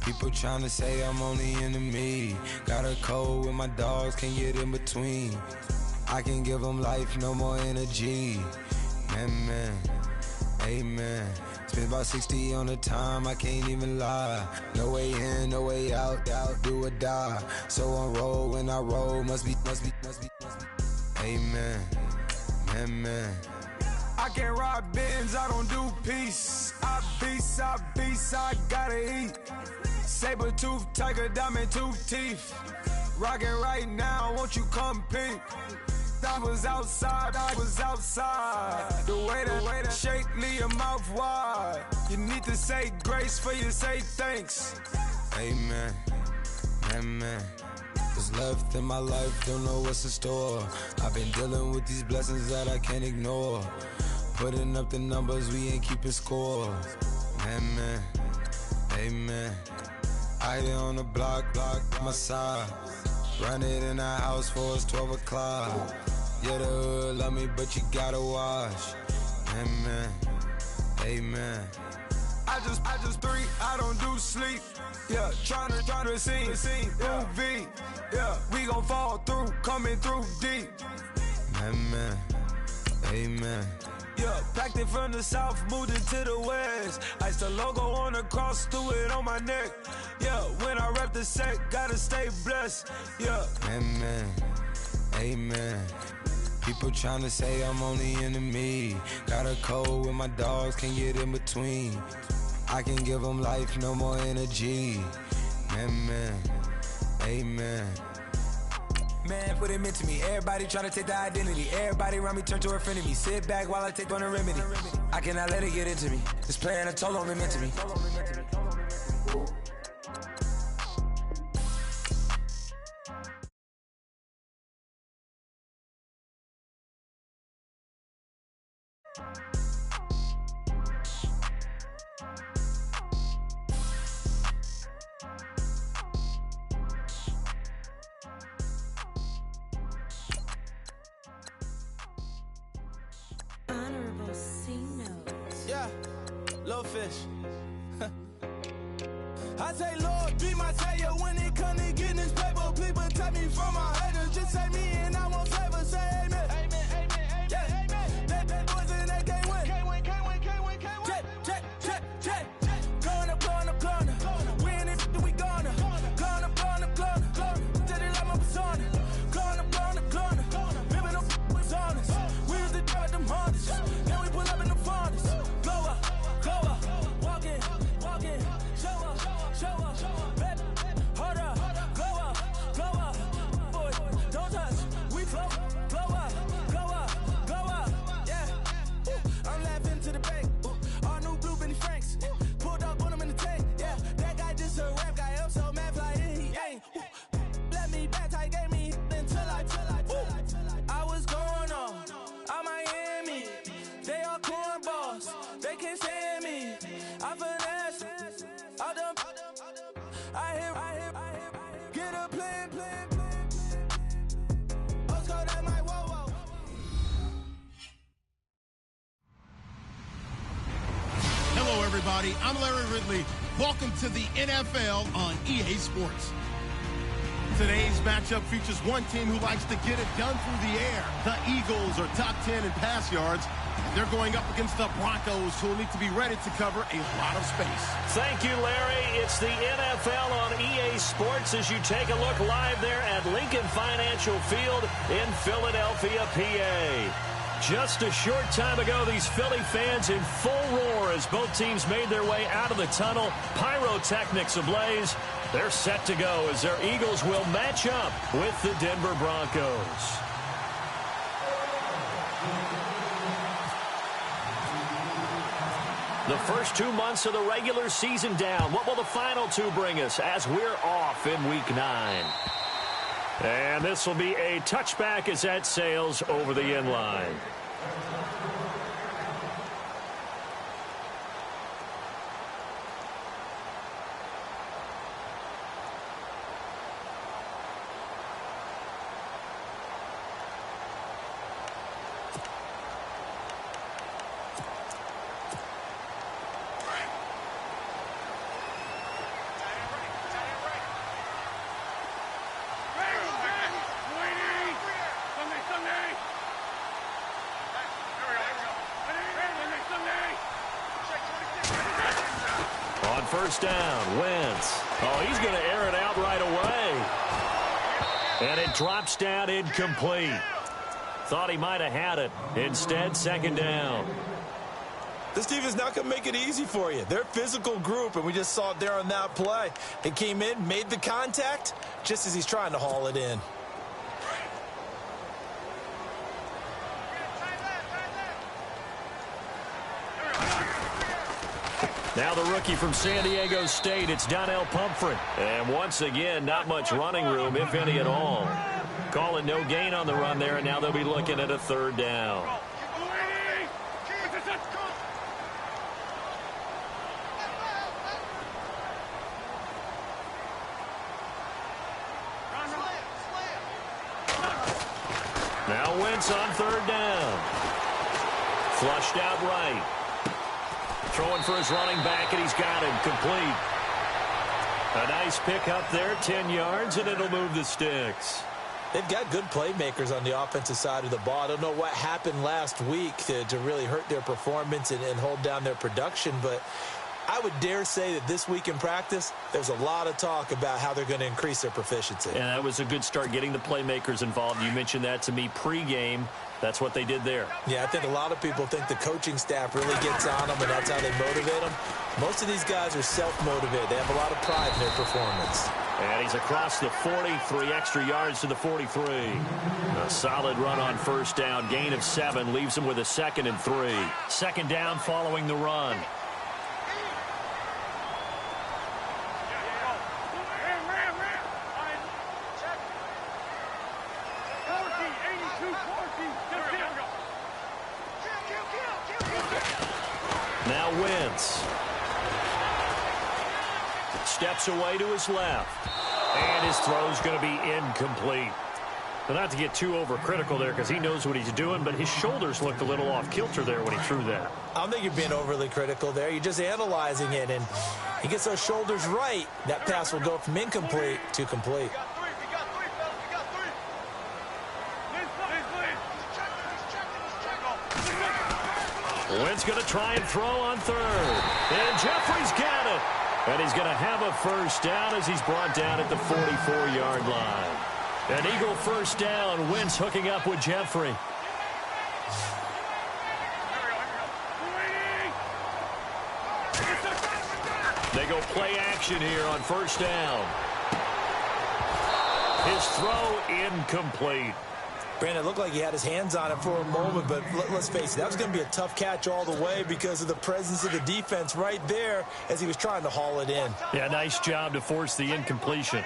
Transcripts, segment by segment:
People tryna say I'm only enemy. Got a code with my dogs, can't get in between. I can give them life, no more energy. Man, amen. Spent about 60 on the time, I can't even lie. No way in, no way out, do or die. So on roll, when I roll, must be. Amen, man. I can't ride Benz, I don't do peace. I beast, I gotta eat. Saber tooth, tiger, diamond tooth teeth. Rockin' right now, won't you come peek? I was outside. The way that shake, leave your mouth wide. You need to say grace for you say thanks. Amen, amen. What's left in my life, don't know what's in store. I've been dealing with these blessings that I can't ignore. Putting up the numbers, we ain't keeping score. Amen, amen. I here on the block, my side. Run it in the house for us 12 o'clock. Yeah, the hood love me, but you gotta watch. Amen, amen. I just three, I don't do sleep. Yeah, tryna see movie. Yeah, we gon' fall through, coming through deep. Amen, amen. Yeah, packed it from the south, moved it to the west. Iced the logo on the cross, threw it on my neck. Yeah, when I rep the set, gotta stay blessed. Yeah, amen, amen. People tryna say I'm only enemy. Got a code with my dogs, can't get in between. I can give them life, no more energy. Amen, amen. Man, what it meant to me. Everybody try to take the identity. Everybody around me turn to a friend of me. Sit back while I take on a remedy. I cannot let it get into me. It's playing a toll on me, meant to me. Yeah, little fish. I say, Lord, be my savior when it come to getting this paper. Please protect me from my haters. Just say me and I won't favor. Say amen. Amen, amen, amen, yeah. Amen. They boys and they can't win. Can't win. Check. Going up. We in it, we gonna. Going up. Till they like my persona. Going up. Ripping them was honest. We was the dirt, them hardest. Then we pull up in the furnace. Glow up. Walk in. Show up. Baby, hold up. Glow up. Boy, don't touch. We float. Glow up. Yeah. I'm laughing to the bank. All new blue Benny Franks. Pulled up on him in the tank. Yeah, that guy just a rap guy. I'm so mad, fly in, he ain't. Let me back, tight gave me until I was going on Miami. They all cornballs. They can't stand me. I finesse. I done. I hear. Get a plan. Let's go that my whoa. Hello, everybody. I'm Larry Ridley. Welcome to the NFL on EA Sports. Today's matchup features one team who likes to get it done through the air. The Eagles are top 10 in pass yards. They're going up against the Broncos, who will need to be ready to cover a lot of space. Thank you, Larry. It's the NFL on EA Sports as you take a look live there at Lincoln Financial Field in Philadelphia, PA. Just a short time ago, these Philly fans in full roar as both teams made their way out of the tunnel. Pyrotechnics ablaze. They're set to go as their Eagles will match up with the Denver Broncos. The first 2 months of the regular season down. What will the final two bring us as we're off in Week 9? And this will be a touchback as that sails over the end line. first down. Wentz. Oh, he's going to air it out right away. And it drops down incomplete. Thought he might have had it. Instead, second down. This team is not going to make it easy for you. They're a physical group, and we just saw it there on that play. They came in, made the contact, just as he's trying to haul it in. Now the rookie from San Diego State, it's Donnell Pumphrey. And once again, not much running room, if any at all. Calling no gain on the run there, and now they'll be looking at a third down. Now Wentz on third down. Flushed out right. Throwing for his running back, and he's got him complete. A nice pickup there, 10 yards, and it'll move the sticks. They've got good playmakers on the offensive side of the ball. I don't know what happened last week to really hurt their performance and hold down their production, but I would dare say that this week in practice, there's a lot of talk about how they're going to increase their proficiency. And that was a good start, getting the playmakers involved. You mentioned that to me pregame. That's what they did there. Yeah, I think a lot of people think the coaching staff really gets on them, and that's how they motivate them. Most of these guys are self-motivated. They have a lot of pride in their performance. And he's across the 40, 3 extra yards to the 43. A solid run on first down, gain of 7, leaves him with a 2nd and 3. Second down following the run. Now Wentz. Steps away to his left. And his throw's going to be incomplete. But not to get too overcritical there because he knows what he's doing, but his shoulders looked a little off kilter there when he threw that. I don't think you're being overly critical there. You're just analyzing it, and he gets those shoulders right. That pass will go from incomplete to complete. Wentz going to try and throw on third. And Jeffrey's got it. And he's going to have a first down as he's brought down at the 44-yard line. An Eagle first down. Wentz hooking up with Jeffrey. They go play action here on first down. His throw incomplete. Brandon, it looked like he had his hands on it for a moment, but let's face it, that was going to be a tough catch all the way because of the presence of the defense right there as he was trying to haul it in. Yeah, nice job to force the incompletion.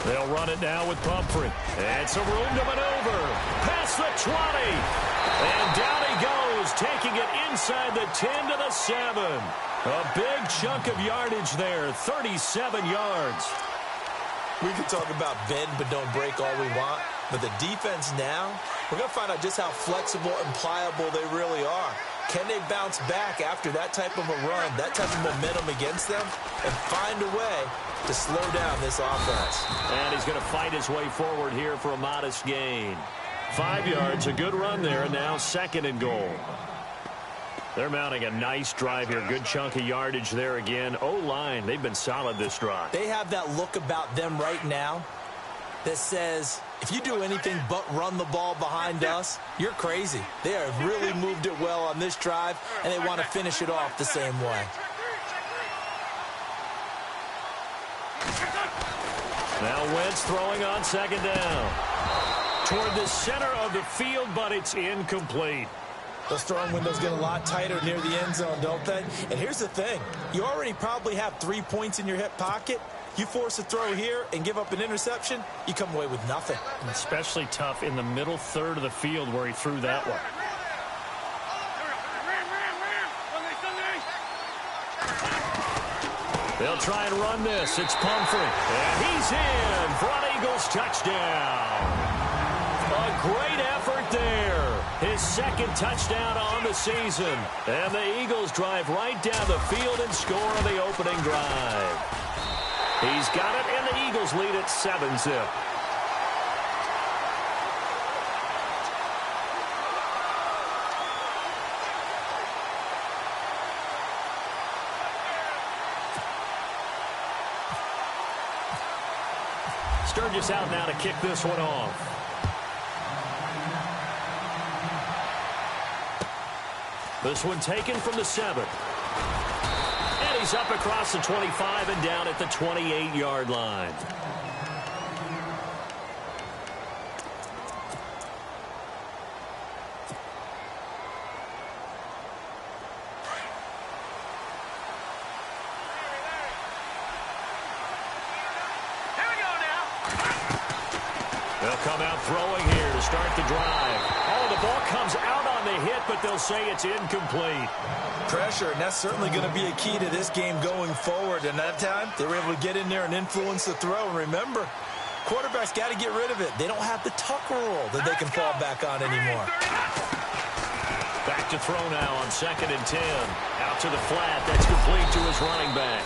They'll run it now with Pumphrey. And some room to maneuver. Past the 20. And down he goes, taking it inside the 10 to the 7. A big chunk of yardage there, 37 yards. We can talk about bend but don't break all we want, but the defense now, we're going to find out just how flexible and pliable they really are. Can they bounce back after that type of a run, that type of momentum against them, and find a way to slow down this offense? And he's going to fight his way forward here for a modest gain. 5 yards, a good run there, and now 2nd and goal. They're mounting a nice drive here. Good chunk of yardage there again. O-line, they've been solid this drive. They have that look about them right now that says, if you do anything but run the ball behind us, you're crazy. They have really moved it well on this drive, and they want to finish it off the same way. Now Wentz throwing on 2nd down. Toward the center of the field, but it's incomplete. Those throwing windows get a lot tighter near the end zone, don't they? And here's the thing. You already probably have 3 points in your hip pocket. You force a throw here and give up an interception, you come away with nothing. And especially tough in the middle third of the field where he threw that one. They'll try and run this. It's Pumphrey. And he's in for an Eagles touchdown. A A great effort there. His second touchdown on the season. And the Eagles drive right down the field and score on the opening drive. He's got it, and the Eagles lead at 7-zip. Sturgis out now to kick this one off. This one taken from the 7. And he's up across the 25 and down at the 28-yard line. They'll come out throwing here to start the drive. Oh, the ball comes out on the hit, but they'll say it's incomplete. Pressure, and that's certainly going to be a key to this game going forward. And that time, they were able to get in there and influence the throw. And remember, quarterbacks got to get rid of it. They don't have the tuck rule that they can fall back on anymore. Back to throw now on 2nd and 10. Out to the flat. That's complete to his running back.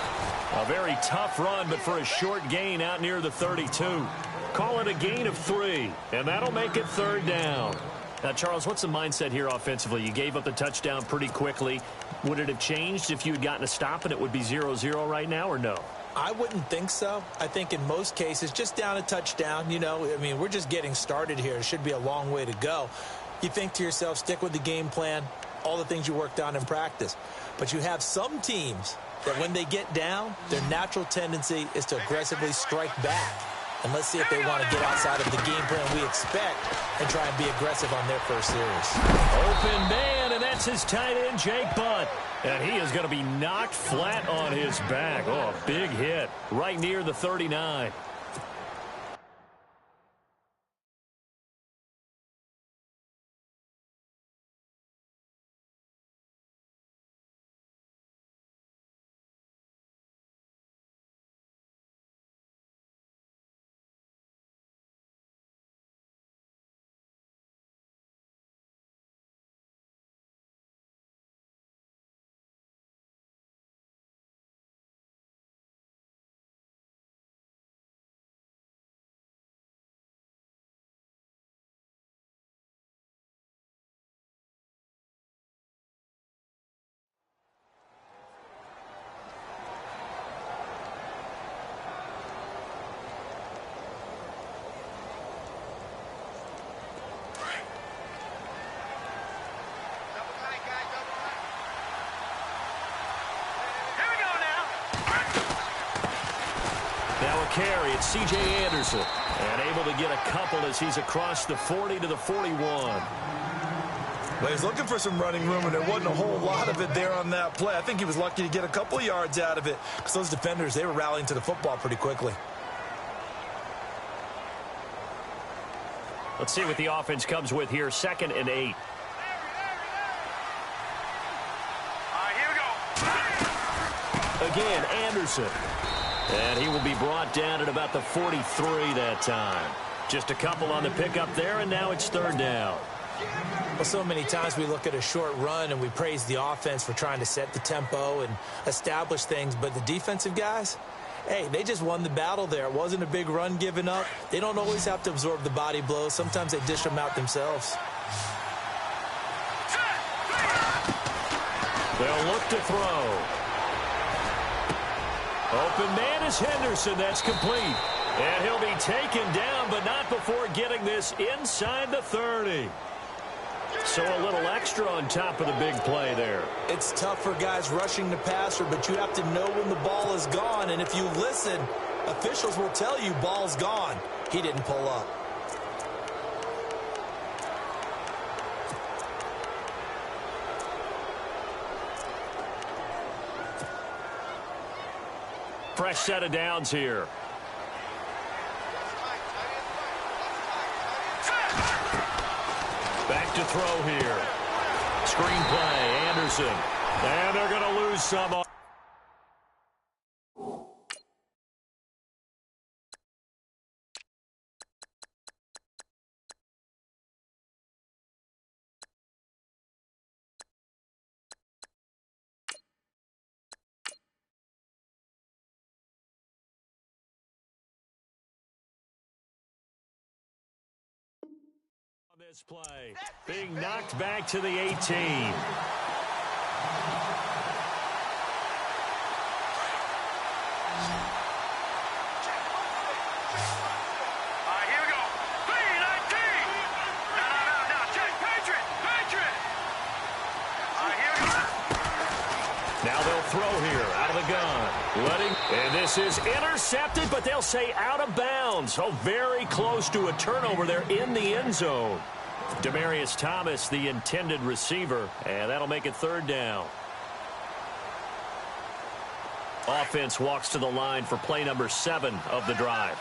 A very tough run, but for a short gain out near the 32. Call it a gain of 3, and that'll make it 3rd down. Now, Charles, what's the mindset here offensively? You gave up the touchdown pretty quickly. Would it have changed if you had gotten a stop and it would be 0-0 right now, or no? I wouldn't think so. I think in most cases, just down a touchdown, I mean, we're just getting started here. It should be a long way to go. You think to yourself, stick with the game plan, all the things you worked on in practice. But you have some teams that when they get down, their natural tendency is to aggressively strike back. And let's see if they want to get outside of the game plan we expect and try and be aggressive on their first series. Open man, and that's his tight end, Jake Butt. And he is going to be knocked flat on his back. Oh, a big hit right near the 39. Carry, it's C.J. Anderson. And able to get a couple as he's across the 40 to the 41. Well, he's looking for some running room, and there wasn't a whole lot of it there on that play. I think he was lucky to get a couple of yards out of it because those defenders, they were rallying to the football pretty quickly. Let's see what the offense comes with here. 2nd and 8. Again, Anderson. And he will be brought down at about the 43 that time. Just a couple on the pickup there, and now it's 3rd down. Well, so many times we look at a short run and we praise the offense for trying to set the tempo and establish things, but the defensive guys, hey, they just won the battle there. It wasn't a big run given up. They don't always have to absorb the body blows. Sometimes they dish them out themselves. They'll look to throw. Open man is Henderson. That's complete. And he'll be taken down, but not before getting this inside the 30. So a little extra on top of the big play there. It's tough for guys rushing the passer, but you have to know when the ball is gone. And if you listen, officials will tell you ball's gone. He didn't pull up. Fresh set of downs here. Back to throw here. Screen play, Anderson. And they're going to lose some. this play. Being knocked back to the 18. Now they'll throw here out of the gun. And this is intercepted, but they'll say out of bounds. Oh, very close to a turnover there in the end zone. Demaryius Thomas, the intended receiver, and that'll make it third down. Offense walks to the line for play number 7 of the drive.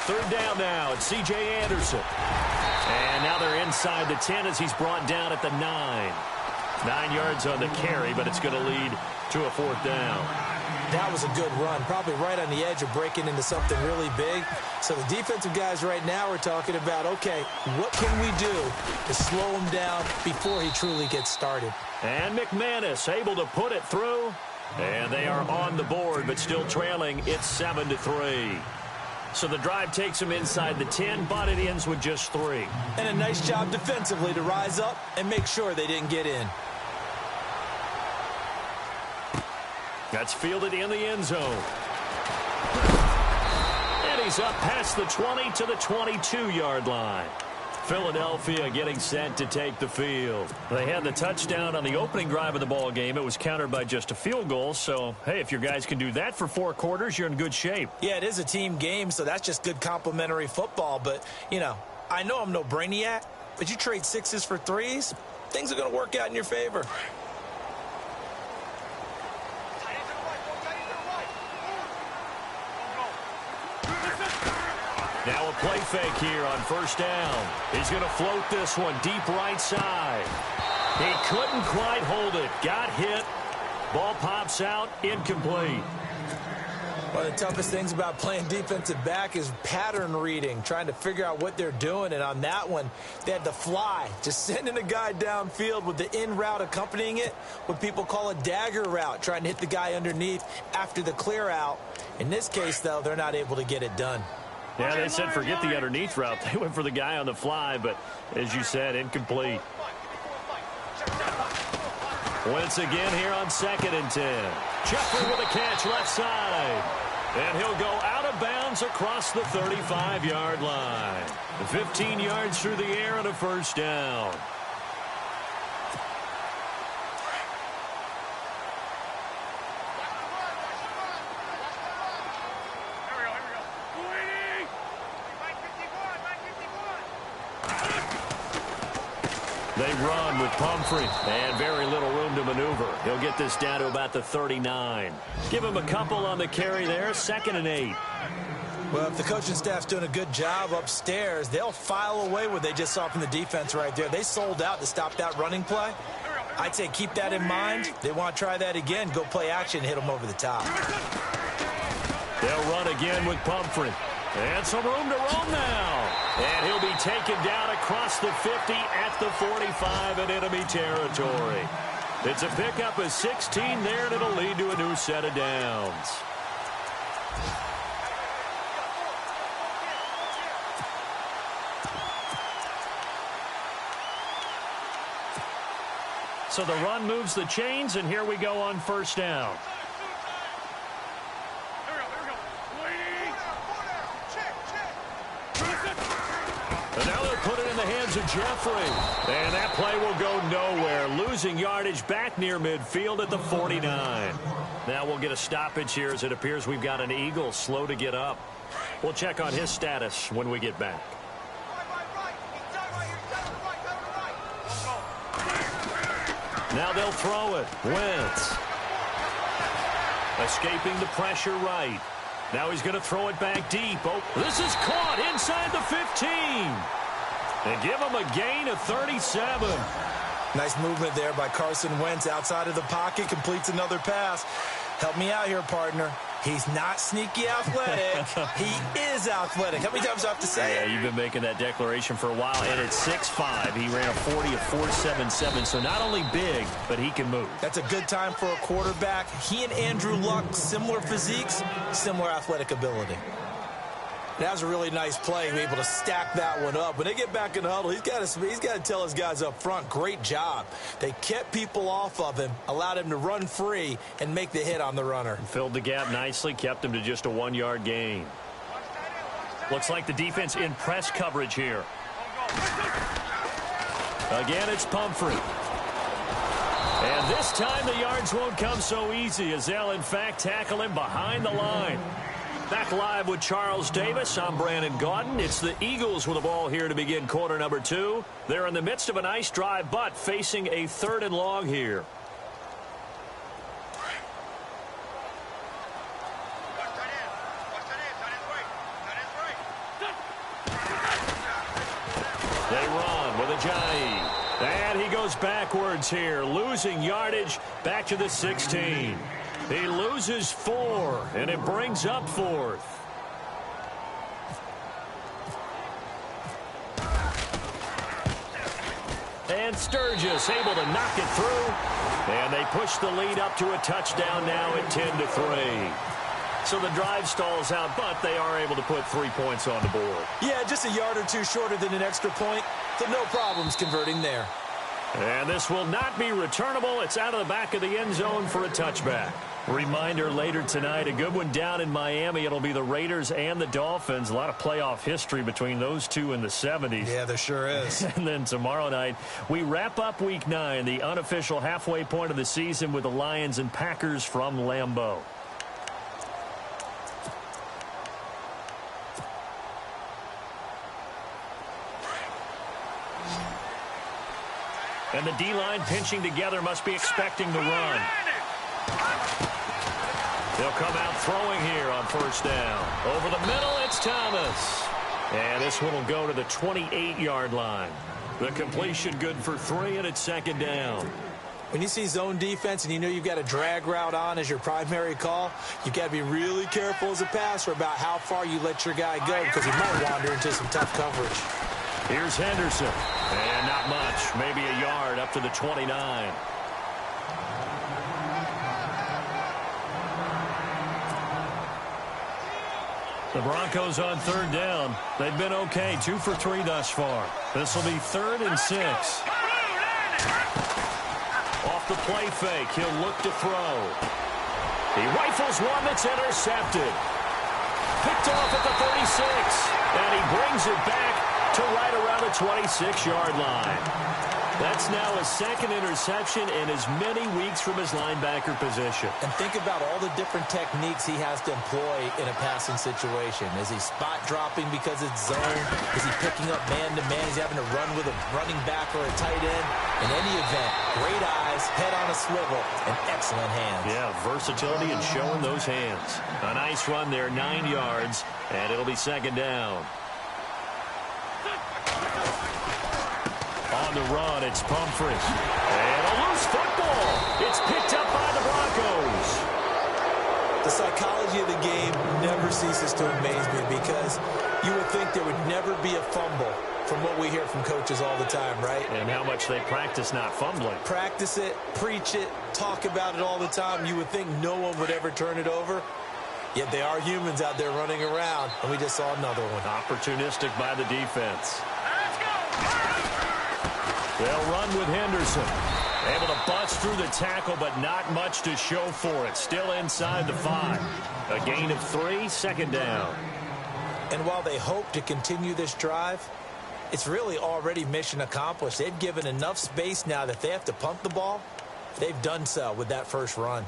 Third down now. It's C.J. Anderson. And now they're inside the 10 as he's brought down at the 9. 9 yards on the carry, but it's going to lead to a fourth down. That was a good run, probably right on the edge of breaking into something really big. So the defensive guys right now are talking about, okay, what can we do to slow him down before he truly gets started? And McManus able to put it through. And they are on the board, but still trailing. It's 7-3. So the drive takes them inside the 10, but it ends with just 3. And a nice job defensively to rise up and make sure they didn't get in. That's fielded in the end zone. And he's up past the 20 to the 22-yard line. Philadelphia getting set to take the field. They had the touchdown on the opening drive of the ball game. It was countered by just a field goal. So, hey, if your guys can do that for 4 quarters, you're in good shape. Yeah, it is a team game, so that's just good complimentary football. But, you know, I know I'm no brainiac, but you trade 6s for 3s, things are going to work out in your favor. Now a play fake here on first down. He's going to float this one deep right side. He couldn't quite hold it. Got hit. Ball pops out. Incomplete. One of the toughest things about playing defensive back is pattern reading, trying to figure out what they're doing. And on that one, they had the fly, just sending a guy downfield with the in route accompanying it, what people call a dagger route, trying to hit the guy underneath after the clear out. In this case, though, they're not able to get it done. Yeah, they said forget the underneath route. They went for the guy on the fly, but as you said, incomplete. Once again here on 2nd and 10. Jeffrey with a catch left side. And he'll go out of bounds across the 35-yard line. 15 yards through the air and a first down. They run with Pumphrey, and very little room to maneuver. He'll get this down to about the 39. Give him a couple on the carry there, 2nd and 8. Well, if the coaching staff's doing a good job upstairs, they'll file away what they just saw from the defense right there. They sold out to stop that running play. I'd say keep that in mind. They want to try that again, go play action, hit them over the top. They'll run again with Pumphrey. And some room to roam now. And he'll be taken down across the 50 at the 45 in enemy territory. It's a pickup of 16 there, and it'll lead to a new set of downs. So the run moves the chains, and here we go on first down. And now they'll put it in the hands of Jeffrey. And that play will go nowhere. Losing yardage back near midfield at the 49. Now we'll get a stoppage here as it appears we've got an Eagle slow to get up. We'll check on his status when we get back. Now they'll throw it. Wentz. Escaping the pressure right. Now he's going to throw it back deep. Oh, this is caught inside the 15. And give him a gain of 37. Nice movement there by Carson Wentz outside of the pocket. Completes another pass. Help me out here, partner. He's not sneaky athletic. He is athletic. How many times do I have to say it? Yeah, you've been making that declaration for a while. And at 6'5", he ran a 40 of 4.77. So not only big, but he can move. That's a good time for a quarterback. He and Andrew Luck, similar physiques, similar athletic ability. That was a really nice play, to be able to stack that one up. When they get back in the huddle, he's got to tell his guys up front, great job. They kept people off of him, allowed him to run free, and make the hit on the runner. Filled the gap nicely, kept him to just a 1-yard gain. Looks like the defense in press coverage here. Again, it's Pumphrey. And this time the yards won't come so easy as they'll, in fact, tackle him behind the line. Back live with Charles Davis. I'm Brandon Gaudin. It's the Eagles with the ball here to begin quarter number 2. They're in the midst of a nice drive, but facing a 3rd and long here. They run with Ajayi. And he goes backwards here, losing yardage back to the 16. He loses 4, and it brings up 4th. And Sturgis able to knock it through. And they push the lead up to a touchdown now at 10-3. So the drive stalls out, but they are able to put 3 points on the board. Yeah, just a yard or two shorter than an extra point, so no problems converting there. And this will not be returnable. It's out of the back of the end zone for a touchback. Reminder later tonight, a good one down in Miami. It'll be the Raiders and the Dolphins. A lot of playoff history between those two in the 70s. Yeah, there sure is. And then tomorrow night, we wrap up Week 9, the unofficial halfway point of the season with the Lions and Packers from Lambeau. And the D-line pinching together, must be expecting the run. They'll come out throwing here on 1st down. Over the middle, it's Thomas. And this one will go to the 28-yard line. The completion good for 3, and it's 2nd down. When you see zone defense and you know you've got a drag route on as your primary call, you've got to be really careful as a passer about how far you let your guy go because he might wander into some tough coverage. Here's Henderson. And not much. Maybe a yard up to the 29. The Broncos on 3rd down. They've been okay. 2 for 3 thus far. This will be 3rd and 6. Off the play fake. He'll look to throw. He rifles one that's intercepted. Picked off at the 36. And he brings it back to right around the 26-yard line. That's now a 2nd interception in as many weeks from his linebacker position. And think about all the different techniques he has to employ in a passing situation. Is he spot dropping because it's zone? Is he picking up man-to-man? Is he having to run with a running back or a tight end? In any event, great eyes, head on a swivel, and excellent hands. Yeah, versatility and showing those hands. A nice run there, 9 yards, and it'll be 2nd down. On the run, it's Pumphrey. And a loose football. It's picked up by the Broncos. The psychology of the game never ceases to amaze me because you would think there would never be a fumble from what we hear from coaches all the time, right? And how much they practice not fumbling. Practice it, preach it, talk about it all the time. You would think no one would ever turn it over. Yet they are humans out there running around, and we just saw another one. Opportunistic by the defense. They'll run with Henderson. Able to bust through the tackle, but not much to show for it. Still inside the 5. A gain of 3, 2nd down. And while they hope to continue this drive, it's really already mission accomplished. They've given enough space now that they have to pump the ball. They've done so with that first run.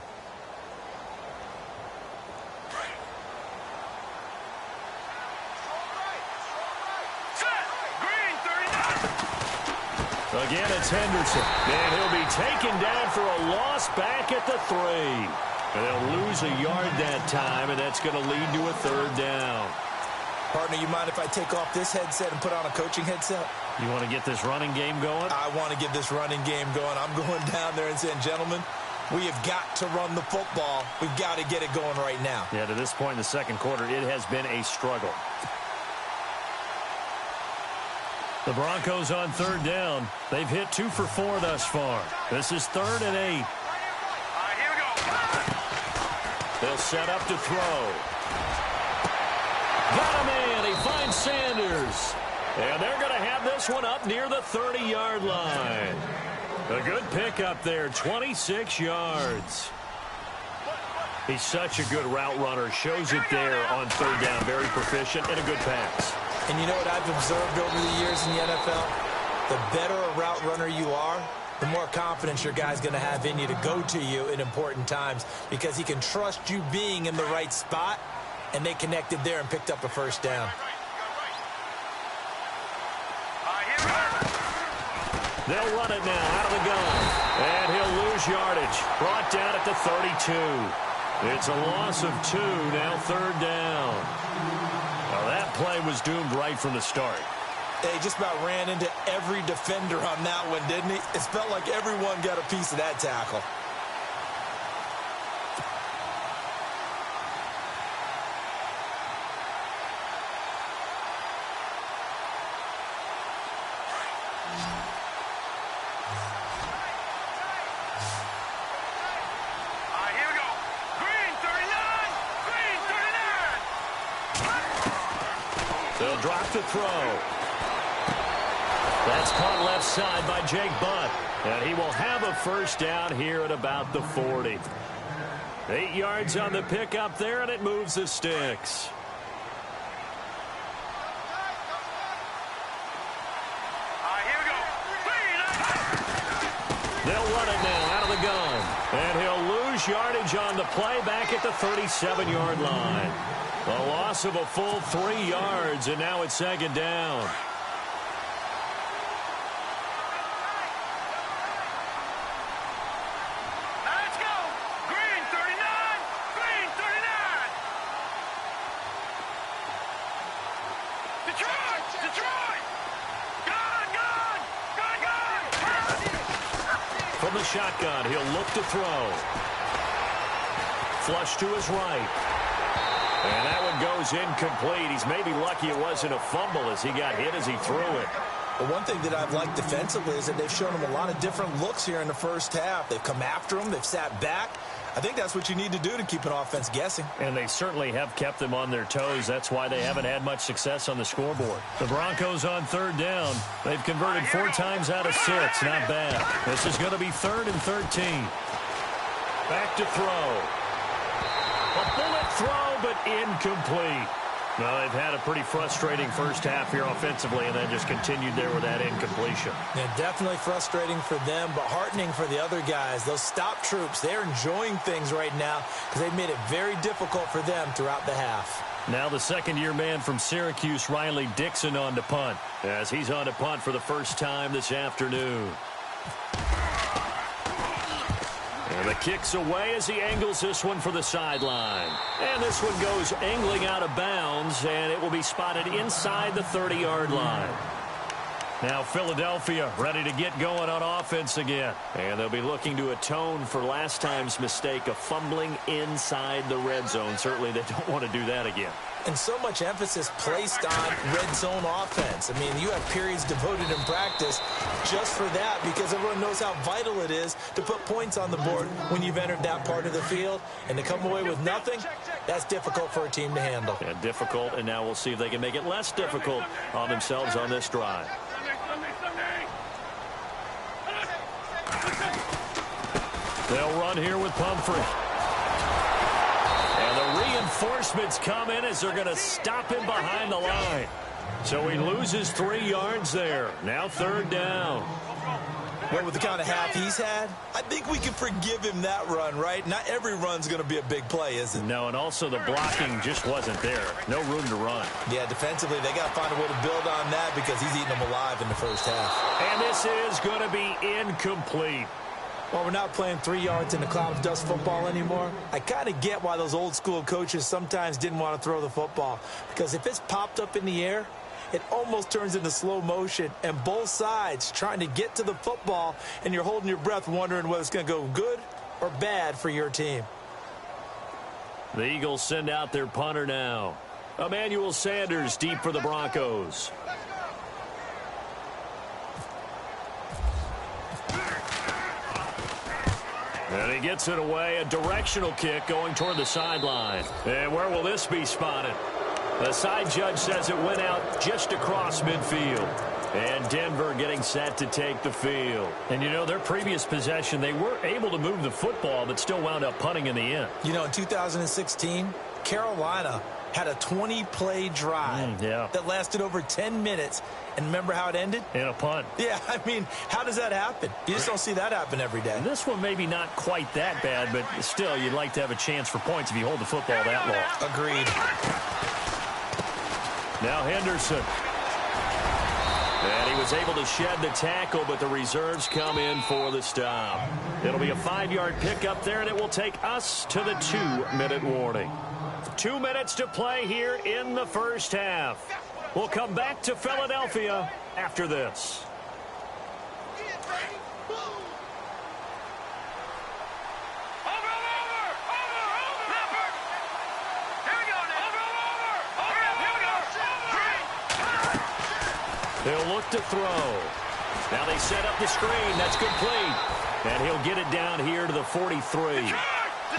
Again, it's Henderson. And he'll be taken down for a loss back at the 3. They'll lose a yard that time, and that's going to lead to a 3rd down. Partner, you mind if I take off this headset and put on a coaching headset? You want to get this running game going? I want to get this running game going. I'm going down there and saying, gentlemen, we have got to run the football. We've got to get it going right now. Yeah, to this point in the 2nd quarter, it has been a struggle. The Broncos on 3rd down. They've hit 2 for 4 thus far. This is 3rd and 8. They'll set up to throw. Got a man. He finds Sanders. And they're going to have this one up near the 30-yard line. A good pickup there, 26 yards. He's such a good route runner. Shows it there on third down. Very proficient and a good pass. And you know what I've observed over the years in the NFL? The better a route runner you are, the more confidence your guy's going to have in you to go to you in important times because he can trust you being in the right spot, and they connected there and picked up a first down. They'll run it now out of the gun. And he'll lose yardage. Brought down at the 32. It's a loss of 2, now third down. Well, that play was doomed right from the start. He just about ran into every defender on that one, didn't he? It felt like everyone got a piece of that tackle. They'll drop the throw. That's caught left side by Jake Butt. And he will have a first down here at about the 40. 8 yards on the pickup there, and it moves the sticks. They'll run it now out of the gun. And he'll lose yardage on the play back at the 37-yard line. A loss of a full 3 yards, and now it's second down. Let's go! Green 39! Green 39! Detroit! Detroit! Gone! Gone! Gone! Gone! From the shotgun, he'll look to throw. Flush to his right. And that one goes incomplete. He's maybe lucky it wasn't a fumble as he got hit as he threw it. Well, one thing that I've liked defensively is that they've shown him a lot of different looks here in the first half. They've come after him. They've sat back. I think that's what you need to do to keep an offense guessing. And they certainly have kept them on their toes. That's why they haven't had much success on the scoreboard. The Broncos on third down. They've converted 4 times out of 6. Not bad. This is going to be 3rd and 13. Back to throw. A bullet throw, but incomplete. Well, they've had a pretty frustrating first half here offensively, and then just continued there with that incompletion. Yeah, definitely frustrating for them, but heartening for the other guys. Those stop troops, they're enjoying things right now because they've made it very difficult for them throughout the half. Now the second-year man from Syracuse, Riley Dixon, on to punt, as he's on to punt for the first time this afternoon. And the kick's away as he angles this one for the sideline. And this one goes angling out of bounds, and it will be spotted inside the 30-yard line. Now Philadelphia ready to get going on offense again. And they'll be looking to atone for last time's mistake of fumbling inside the red zone. Certainly they don't want to do that again. And so much emphasis placed on red zone offense. I mean, you have periods devoted in practice just for that because everyone knows how vital it is to put points on the board when you've entered that part of the field. And to come away with nothing, that's difficult for a team to handle. Yeah, difficult, and now we'll see if they can make it less difficult on themselves on this drive. They'll run here with Pumphrey. And the reinforcements come in as they're going to stop him behind the line. So he loses 3 yards there. Now third down. Well, with the kind of half he's had, I think we can forgive him that run, right? Not every run's going to be a big play, is it? No, and also the blocking just wasn't there. No room to run. Yeah, defensively, they got to find a way to build on that because he's eating them alive in the first half. And this is going to be incomplete. Well, we're not playing 3 yards in the cloud of dust football anymore. I kind of get why those old school coaches sometimes didn't want to throw the football. Because if it's popped up in the air, it almost turns into slow motion. And both sides trying to get to the football, and you're holding your breath wondering whether it's going to go good or bad for your team. The Eagles send out their punter now. Emmanuel Sanders deep for the Broncos. And he gets it away, a directional kick going toward the sideline. And where will this be spotted? The side judge says it went out just across midfield. And Denver getting set to take the field. And, you know, their previous possession, they were able to move the football, but still wound up punting in the end. You know, in 2016, Carolina had a 20-play drive that lasted over 10 minutes. And remember how it ended? In a punt. Yeah, I mean, how does that happen? You just don't see that happen every day. This one maybe not quite that bad, but still, you'd like to have a chance for points if you hold the football that long. Agreed. Now Henderson. And he was able to shed the tackle, but the reserves come in for the stop. It'll be a 5-yard pickup there, and it will take us to the 2-minute warning. 2 minutes to play here in the first half. We'll come back to Philadelphia after this. He'll look to throw. Now they set up the screen. That's complete. And he'll get it down here to the 43.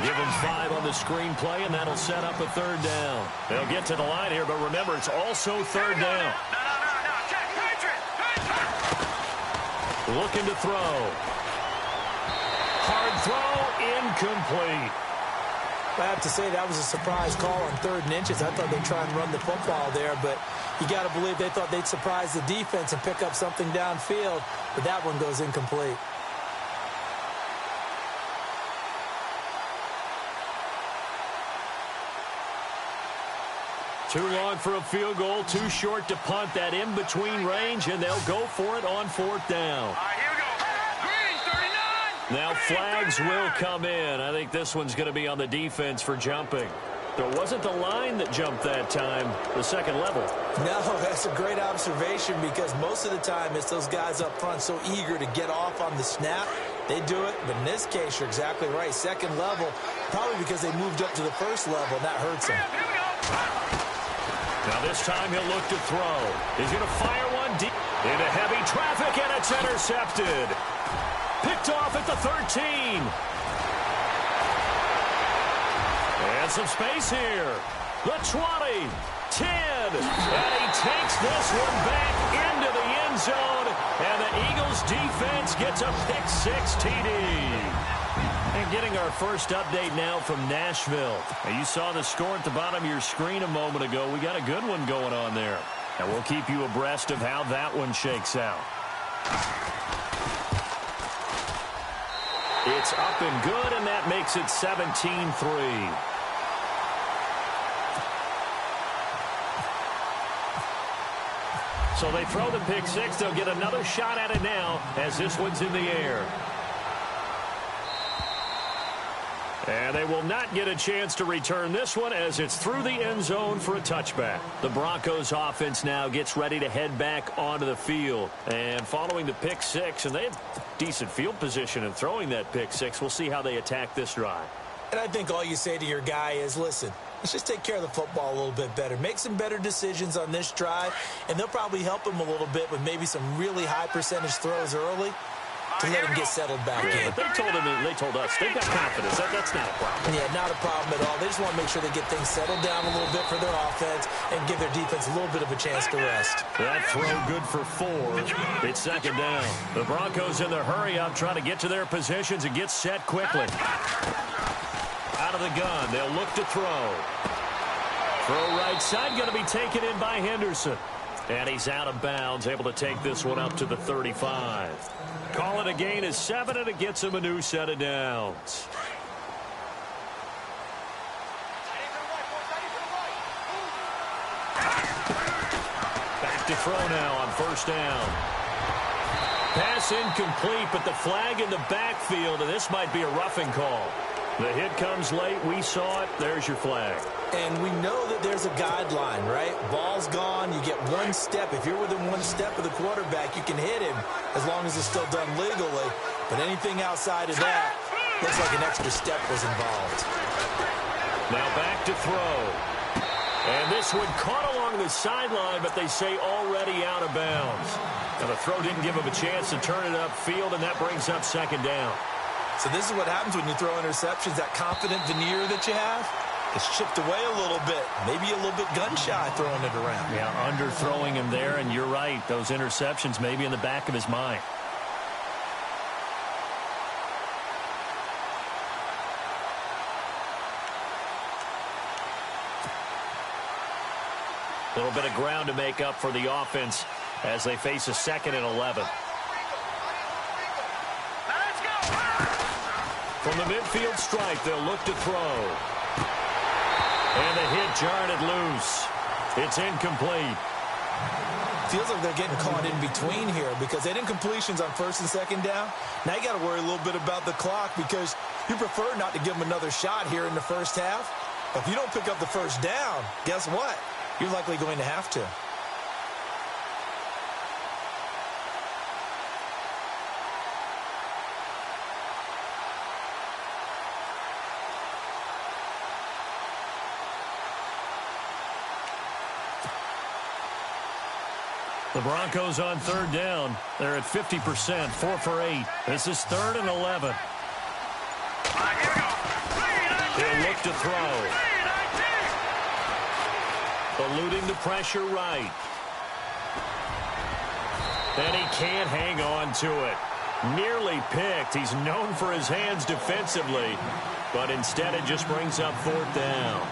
Give him 5 on the screenplay, and that'll set up a 3rd down. They'll get to the line here, but remember, it's also 3rd down. Looking to throw. Hard throw, incomplete. I have to say that was a surprise call on 3rd and inches. I thought they'd try and run the football there, but you got to believe they thought they'd surprise the defense and pick up something downfield, but that one goes incomplete. Too long for a field goal, too short to punt that in-between range, and they'll go for it on 4th down. Here we go. Green, 39. Now flags will come in. I think this one's going to be on the defense for jumping. There wasn't the line that jumped that time, the second level. No, that's a great observation because most of the time it's those guys up front so eager to get off on the snap. They do it, but in this case, you're exactly right. Second level, probably because they moved up to the first level, and that hurts them. Now this time he'll look to throw. He's going to fire one deep into heavy traffic, and it's intercepted. Picked off at the 13. And some space here. The 20, 10, and he takes this one back into the end zone, and the Eagles defense gets a pick-6 TD. And getting our first update now from Nashville. Now, you saw the score at the bottom of your screen a moment ago. We got a good one going on there. And we'll keep you abreast of how that one shakes out. It's up and good, and that makes it 17-3. So they throw the pick-6. They'll get another shot at it now as this one's in the air. And they will not get a chance to return this one as it's through the end zone for a touchback. The Broncos offense now gets ready to head back onto the field. And following the pick-6, and they have decent field position in throwing that pick-6. We'll see how they attack this drive. And I think all you say to your guy is, listen, let's just take care of the football a little bit better. Make some better decisions on this drive, and they'll probably help him a little bit with maybe some really high percentage throws early to let him get settled back in. But they told us they've got confidence. That's not a problem. Yeah, not a problem at all. They just want to make sure they get things settled down a little bit for their offense and give their defense a little bit of a chance to rest. That throw good for 4. It's 2nd down. The Broncos in the hurry-up trying to get to their positions and get set quickly. Out of the gun, they'll look to throw. Throw right side, going to be taken in by Henderson. And he's out of bounds, able to take this one up to the 35. Call it a gain of 7, and it gets him a new set of downs. Back to throw now on 1st down. Pass incomplete, but the flag in the backfield, and this might be a roughing call. The hit comes late. We saw it. There's your flag. And we know that there's a guideline, right? Ball's gone. You get 1 step. If you're within 1 step of the quarterback, you can hit him as long as it's still done legally. But anything outside of that looks like an extra step was involved. Now back to throw. And this one caught along the sideline, but they say already out of bounds. Now the throw didn't give him a chance to turn it upfield, and that brings up 2nd down. So this is what happens when you throw interceptions, that confident veneer that you have. It's chipped away a little bit. Maybe a little bit gun-shy throwing it around. Yeah, underthrowing him there, and you're right. Those interceptions maybe in the back of his mind. A little bit of ground to make up for the offense as they face a 2nd and 11. From the midfield stripe, they'll look to throw. And the hit jarred it loose. It's incomplete. Feels like they're getting caught in between here because they didn't incompletions on 1st and 2nd down. Now you got to worry a little bit about the clock because you prefer not to give them another shot here in the first half. But if you don't pick up the 1st down, guess what? You're likely going to have to. The Broncos on 3rd down. They're at 50%, 4 for 8. This is 3rd and 11. He'll look to throw. Eluding the pressure right. And he can't hang on to it. Nearly picked. He's known for his hands defensively, but instead it just brings up 4th down.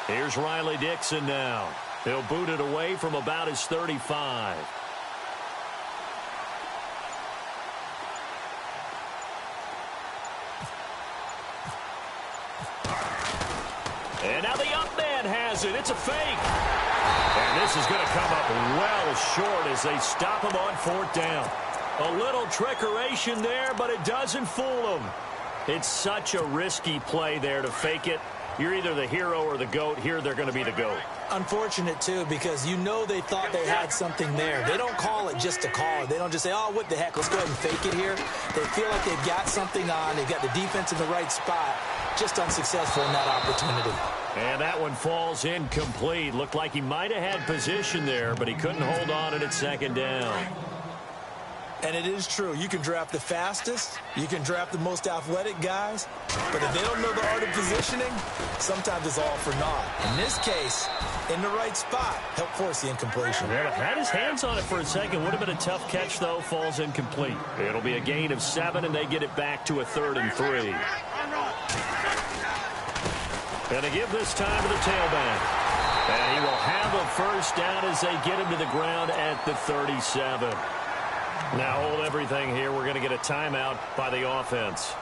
Here's Riley Dixon now. He'll boot it away from about his 35. And now the up man has it. It's a fake. And this is going to come up well short as they stop him on 4th down. A little trickeration there, but it doesn't fool him. It's such a risky play there to fake it. You're either the hero or the GOAT. Here they're going to be the GOAT. Unfortunate, too, because you know they thought they had something there. They don't call it just to call it. They don't just say, oh, what the heck, let's go ahead and fake it here. They feel like they've got something on. They've got the defense in the right spot. Just unsuccessful in that opportunity. And that one falls incomplete. Looked like he might have had position there, but he couldn't hold on it at 2nd down. And it is true. You can draft the fastest. You can draft the most athletic guys. But if they don't know the art of positioning, sometimes it's all for naught. In this case, in the right spot, helped force the incompletion. Yeah, had his hands on it for a second. Would have been a tough catch, though. Falls incomplete. It'll be a gain of 7, and they get it back to a 3rd and 3. And they give this time to the tailback. And he will have a 1st down as they get him to the ground at the 37. Now hold everything here. We're going to get a timeout by the offense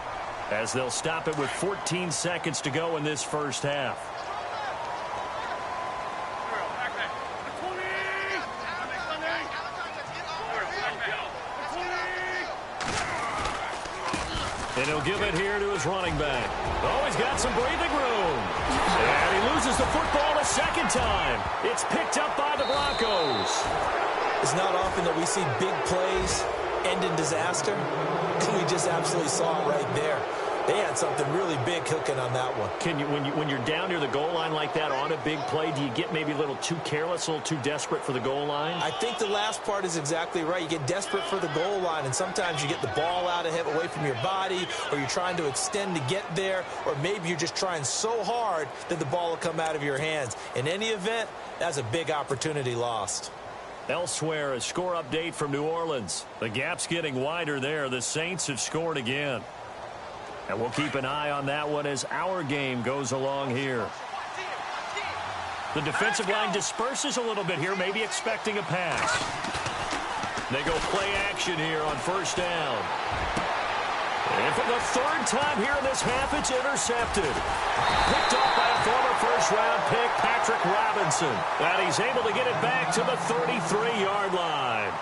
as they'll stop it with 14 seconds to go in this first half. And he'll give it here to his running back. Oh, he's got some breathing room. And he loses the football a 2nd time. It's picked up by the Broncos. It's not often that we see big plays end in disaster. We just absolutely saw it right there. They had something really big cooking on that one. Can you, when you're down near the goal line like that on a big play, do you get maybe a little too careless, a little too desperate for the goal line? I think the last part is exactly right. You get desperate for the goal line, and sometimes you get the ball out of him, away from your body, or you're trying to extend to get there, or maybe you're just trying so hard that the ball will come out of your hands. In any event, that's a big opportunity lost. Elsewhere, a score update from New Orleans. The gap's getting wider there. The Saints have scored again. And we'll keep an eye on that one as our game goes along here. The defensive line disperses a little bit here, maybe expecting a pass. They go play action here on 1st down. And for the 3rd time here in this half, it's intercepted. Picked off by a former 1st-round pick, Patrick Robinson. And he's able to get it back to the 33-yard line.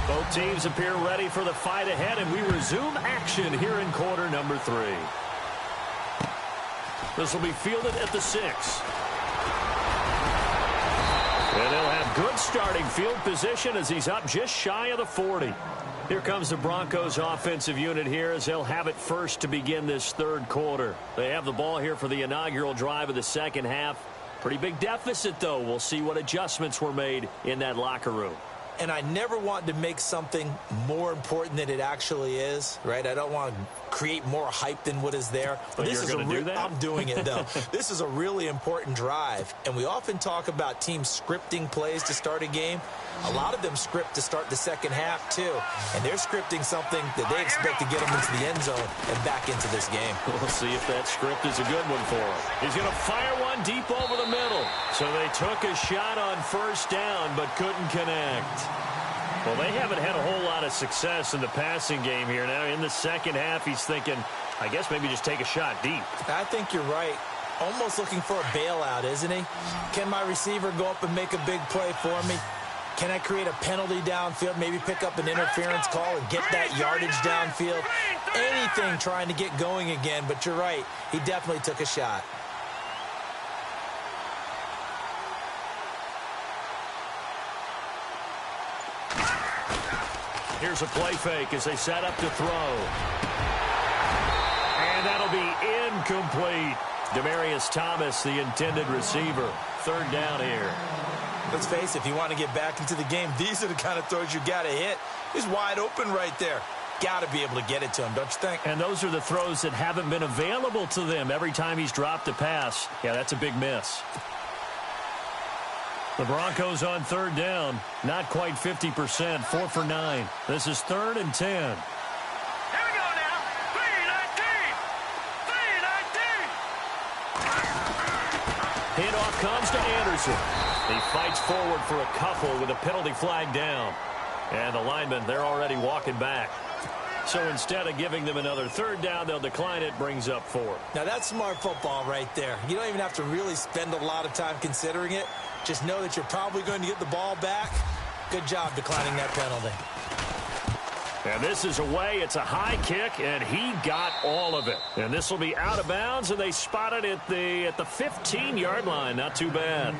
Both teams appear ready for the fight ahead, and we resume action here in quarter number 3. This will be fielded at the 6. And they'll have good starting field position as he's up just shy of the 40. Here comes the Broncos offensive unit here as they'll have it first to begin this third quarter. They have the ball here for the inaugural drive of the second half. Pretty big deficit, though. We'll see what adjustments were made in that locker room. And I never want to make something more important than it actually is, right? I don't want to create more hype than what is there. But this is going to do that? I'm doing it, though. This is a really important drive. And we often talk about teams scripting plays to start a game. A lot of them script to start the second half, too. And they're scripting something that they expect to get them into the end zone and back into this game. We'll see if that script is a good one for him. He's going to fire one deep over the middle. So they took a shot on first down but couldn't connect. Well, they haven't had a whole lot of success in the passing game here. Now, in the second half, he's thinking, I guess maybe just take a shot deep. I think you're right. Almost looking for a bailout, isn't he? Can my receiver go up and make a big play for me? Can I create a penalty downfield, maybe pick up an interference call and get that yardage downfield? Anything trying to get going again, but you're right. He definitely took a shot. Here's a play fake as they set up to throw. And that'll be incomplete. Demaryius Thomas, the intended receiver. Third down here. Let's face it, if you want to get back into the game, these are the kind of throws you got to hit. He's wide open right there. Got to be able to get it to him, don't you think? And those are the throws that haven't been available to them every time he's dropped a pass. Yeah, that's a big miss. The Broncos on third down, not quite 50%, 4 for 9. This is 3rd and 10. Here we go now. 3-19. Handoff comes to Anderson. He fights forward for a couple with a penalty flag down. And the linemen, they're already walking back. So instead of giving them another third down, they'll decline it, brings up 4. Now that's smart football right there. You don't even have to really spend a lot of time considering it. Just know that you're probably going to get the ball back. Good job declining that penalty. And this is away. It's a high kick, and he got all of it. And this will be out of bounds, and they spot it at the 15-yard line. Not too bad.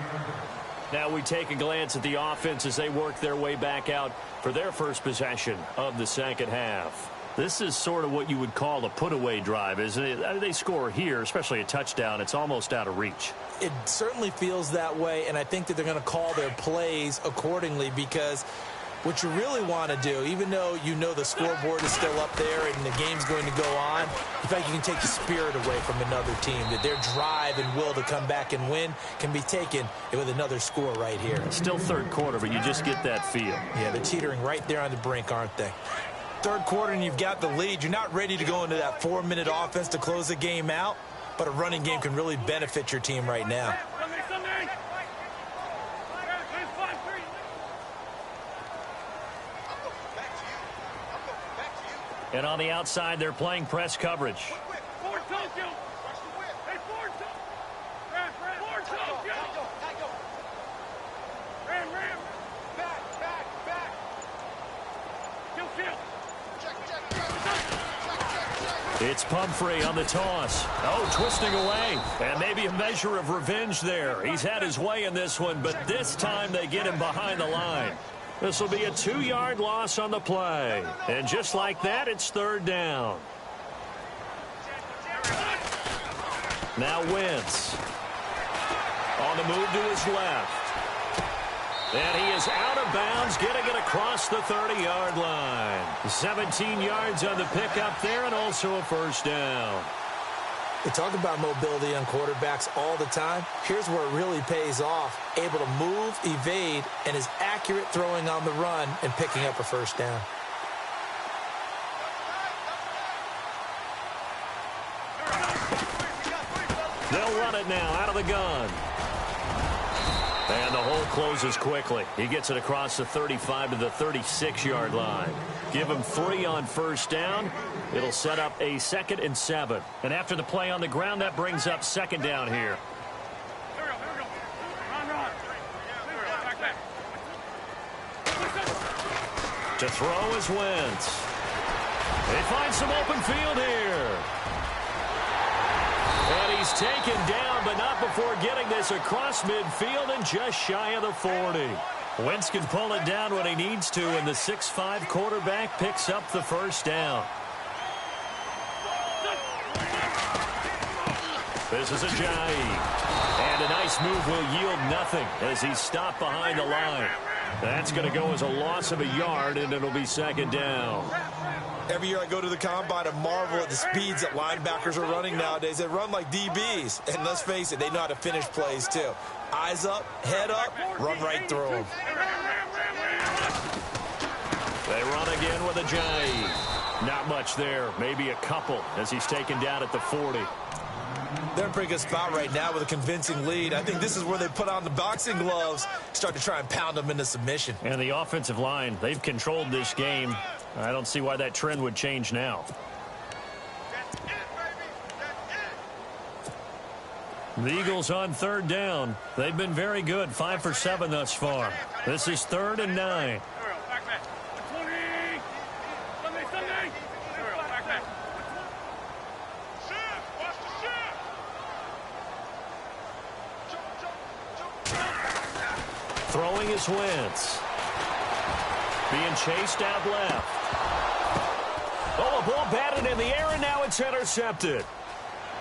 Now we take a glance at the offense as they work their way back out for their first possession of the second half. This is sort of what you would call a put-away drive, isn't it? I mean, they score here, especially a touchdown. It's almost out of reach. It certainly feels that way, and I think that they're going to call their plays accordingly because what you really want to do, even though you know the scoreboard is still up there and the game's going to go on, in fact, you can take the spirit away from another team, that their drive and will to come back and win can be taken with another score right here. Still third quarter, but you just get that feel. Yeah, they're teetering right there on the brink, aren't they? Third quarter and you've got the lead. You're not ready to go into that 4-minute offense to close the game out, but a running game can really benefit your team right now. And on the outside, they're playing press coverage. It's Pumphrey on the toss. Oh, twisting away. And maybe a measure of revenge there. He's had his way in this one, but this time they get him behind the line. This will be a 2-yard loss on the play. And just like that, it's third down. Now Wentz. On the move to his left. And he is out of bounds, getting it across the 30-yard line. 17 yards on the pickup there, and also a first down. We talk about mobility on quarterbacks all the time. Here's where it really pays off. Able to move, evade, and is accurate throwing on the run and picking up a first down. They'll run it now out of the gun. And the hole closes quickly. He gets it across the 35 to the 36-yard line. Give him 3 on first down. It'll set up a 2nd and 7. And after the play on the ground, that brings up 2nd down here. To throw is Wentz. They find some open field here. And he's taken down, but not before getting this across midfield and just shy of the 40. Wentz can pull it down when he needs to, and the 6'5" quarterback picks up the first down. This is Ajayi. And a nice move will yield nothing as he's stopped behind the line. That's going to go as a loss of a yard, and it'll be second down. Every year I go to the combine and marvel at the speeds that linebackers are running nowadays. They run like DBs. And let's face it, they know how to finish plays too. Eyes up, head up, run right through them. They run again with Ajayi. Not much there, maybe a couple as he's taken down at the 40. They're in a pretty good spot right now with a convincing lead. I think this is where they put on the boxing gloves, start to try and pound them into submission. And the offensive line, they've controlled this game. I don't see why that trend would change now. The Eagles on third down. They've been very good, 5 for 7 thus far. This is 3rd and 9. Throwing is Wentz. Being chased out left. Oh, a ball batted in the air, and now it's intercepted.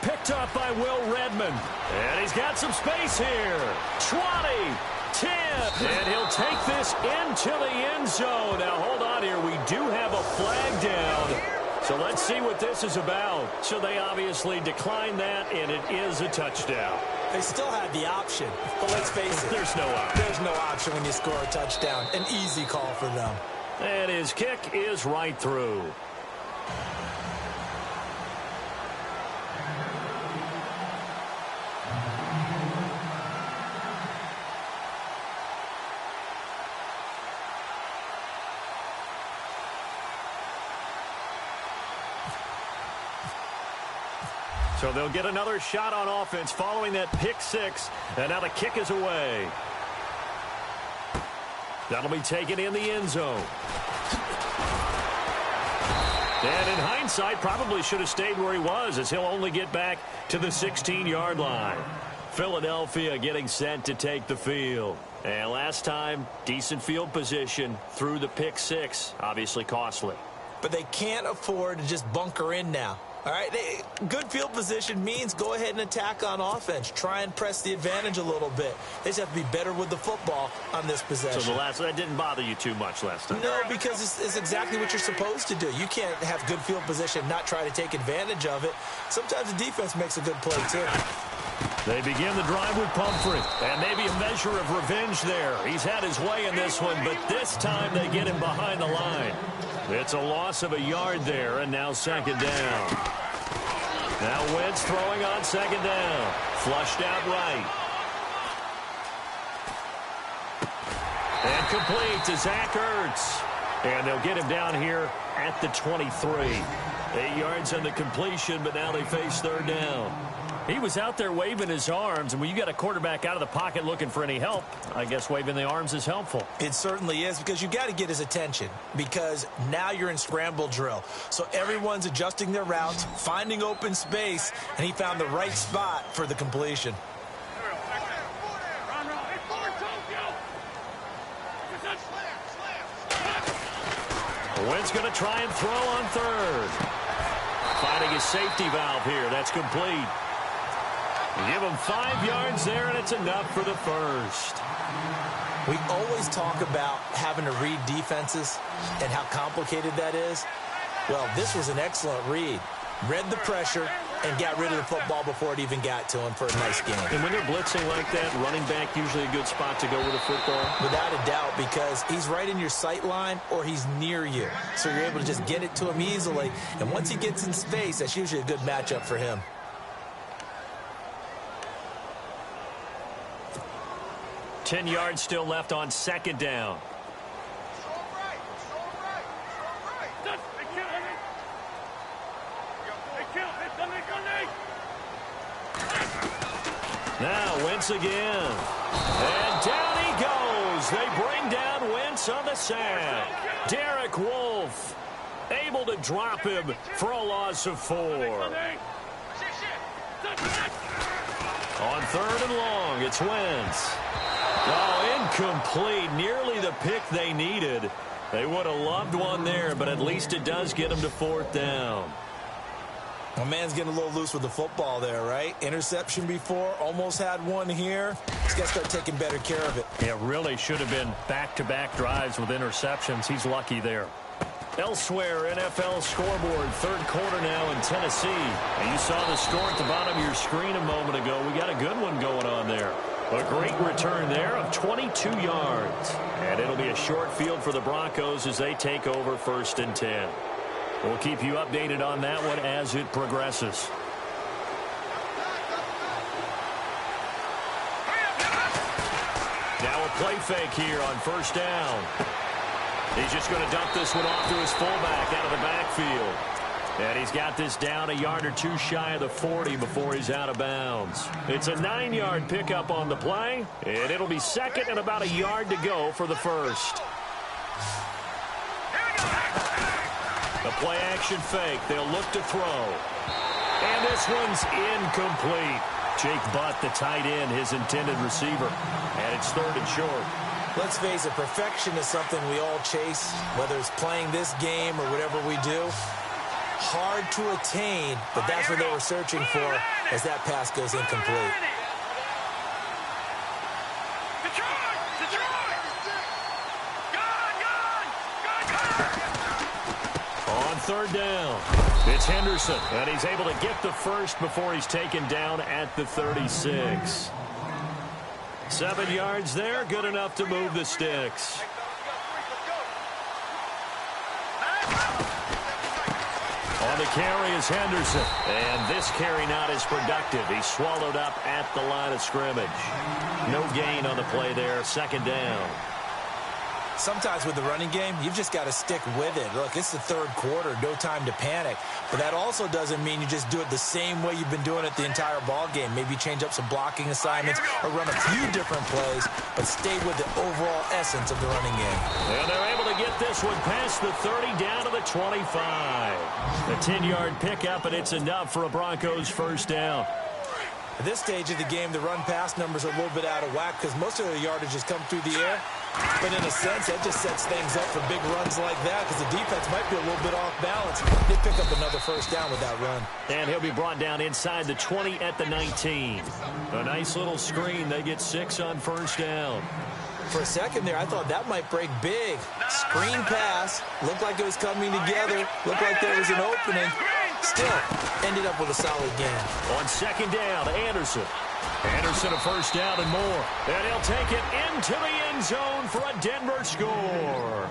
Picked up by Will Redmond. And he's got some space here. 20, 10. And he'll take this into the end zone. Now, hold on here. We do have a flag down. So let's see what this is about. So they obviously declined that, and it is a touchdown. They still had the option, but let's face it. There's no option. There's no option when you score a touchdown. An easy call for them. And his kick is right through. So they'll get another shot on offense following that pick six. And now the kick is away. That'll be taken in the end zone. And in hindsight, probably should have stayed where he was, as he'll only get back to the 16-yard line. Philadelphia getting set to take the field. And last time, decent field position through the pick six. Obviously costly. But they can't afford to just bunker in now. All right, good field position means go ahead and attack on offense. Try and press the advantage a little bit. They just have to be better with the football on this possession. So that didn't bother you too much last time? No, because it's exactly what you're supposed to do. You can't have good field position and not try to take advantage of it. Sometimes the defense makes a good play, too. They begin the drive with Pumphrey. And maybe a measure of revenge there. He's had his way in this one, but this time they get him behind the line. It's a loss of a yard there, and now second down. Now Wentz throwing on second down. Flushed out right. And complete to Zach Ertz. And they'll get him down here at the 23. 8 yards on the completion, but now they face third down. He was out there waving his arms, and when you got a quarterback out of the pocket looking for any help, I guess waving the arms is helpful. It certainly is, because you got to get his attention, because now you're in scramble drill. So everyone's adjusting their routes, finding open space, and he found the right spot for the completion. Wentz going to try and throw on third. Finding his safety valve here. That's complete. Give him 5 yards there, and it's enough for the first. We always talk about having to read defenses and how complicated that is. Well, this was an excellent read. Read the pressure and got rid of the football before it even got to him for a nice game. And when they're blitzing like that, running back usually a good spot to go with a football? Without a doubt, because he's right in your sight line or he's near you. So you're able to just get it to him easily. And once he gets in space, that's usually a good matchup for him. Ten yards still left on second down. Now Wentz again. And down he goes. Broncos, they bring down Wentz on the sack. Derek Wolfe able to drop him for a loss of 4. On 3rd and long, it's Wentz. Oh, incomplete. Nearly the pick they needed. They would have loved one there, but at least it does get them to 4th down. My man's getting a little loose with the football there, right? Interception before, almost had one here. He's got to start taking better care of it. Yeah, really should have been back-to-back drives with interceptions. He's lucky there. Elsewhere, NFL scoreboard, 3rd quarter now in Tennessee. And you saw the score at the bottom of your screen a moment ago. We got a good one going on there. A great return there of 22 yards. And it'll be a short field for the Broncos as they take over 1st and 10. We'll keep you updated on that one as it progresses. Now a play fake here on 1st down. He's just going to dump this one off to his fullback out of the backfield. And he's got this down a yard or two shy of the 40 before he's out of bounds. It's a 9-yard pickup on the play, and it'll be 2nd and about a yard to go for the 1st. The play action fake. They'll look to throw. And this one's incomplete. Jake Butt, the tight end, his intended receiver. And it's 3rd and short. Let's face it, perfection is something we all chase, whether it's playing this game or whatever we do. Hard to attain, but that's what they were searching for as that pass goes incomplete. On 3rd down, it's Henderson, and he's able to get the 1st before he's taken down at the 36. 7 yards there, good enough to move the sticks. On the carry is Henderson, and this carry not as productive. He's swallowed up at the line of scrimmage. No gain on the play there, 2nd down. Sometimes with the running game, you've just got to stick with it. Look, it's the 3rd quarter, no time to panic. But that also doesn't mean you just do it the same way you've been doing it the entire ball game. Maybe change up some blocking assignments or run a few different plays, but stay with the overall essence of the running game. And they're able to get this one past the 30 down to the 25. A 10-yard pickup, and it's enough for a Broncos 1st down. At this stage of the game, the run-pass numbers are a little bit out of whack because most of their yardage has come through the air. But in a sense, that just sets things up for big runs like that because the defense might be a little bit off balance. They pick up another 1st down with that run. And he'll be brought down inside the 20 at the 19. A nice little screen. They get 6 on 1st down. For a second there, I thought that might break big. Screen pass. Looked like it was coming together. Looked like there was an opening. Still, ended up with a solid game. On 2nd down, Anderson. Anderson a 1st down and more. And he'll take it into the end zone for a Denver score.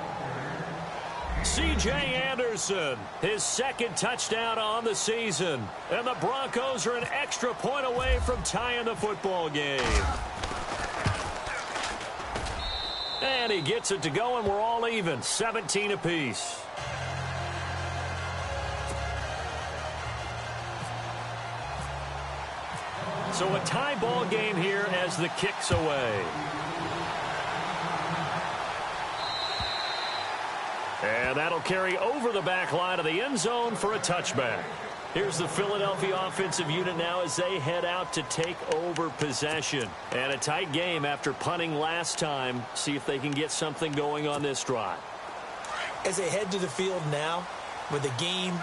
C.J. Anderson, his 2nd touchdown on the season. And the Broncos are an extra point away from tying the football game. And he gets it to go, and we're all even, 17 apiece. So a tie ball game here as the kick's away. And that'll carry over the back line of the end zone for a touchback. Here's the Philadelphia offensive unit now as they head out to take over possession. And a tight game after punting last time. See if they can get something going on this drive. As they head to the field now, with the game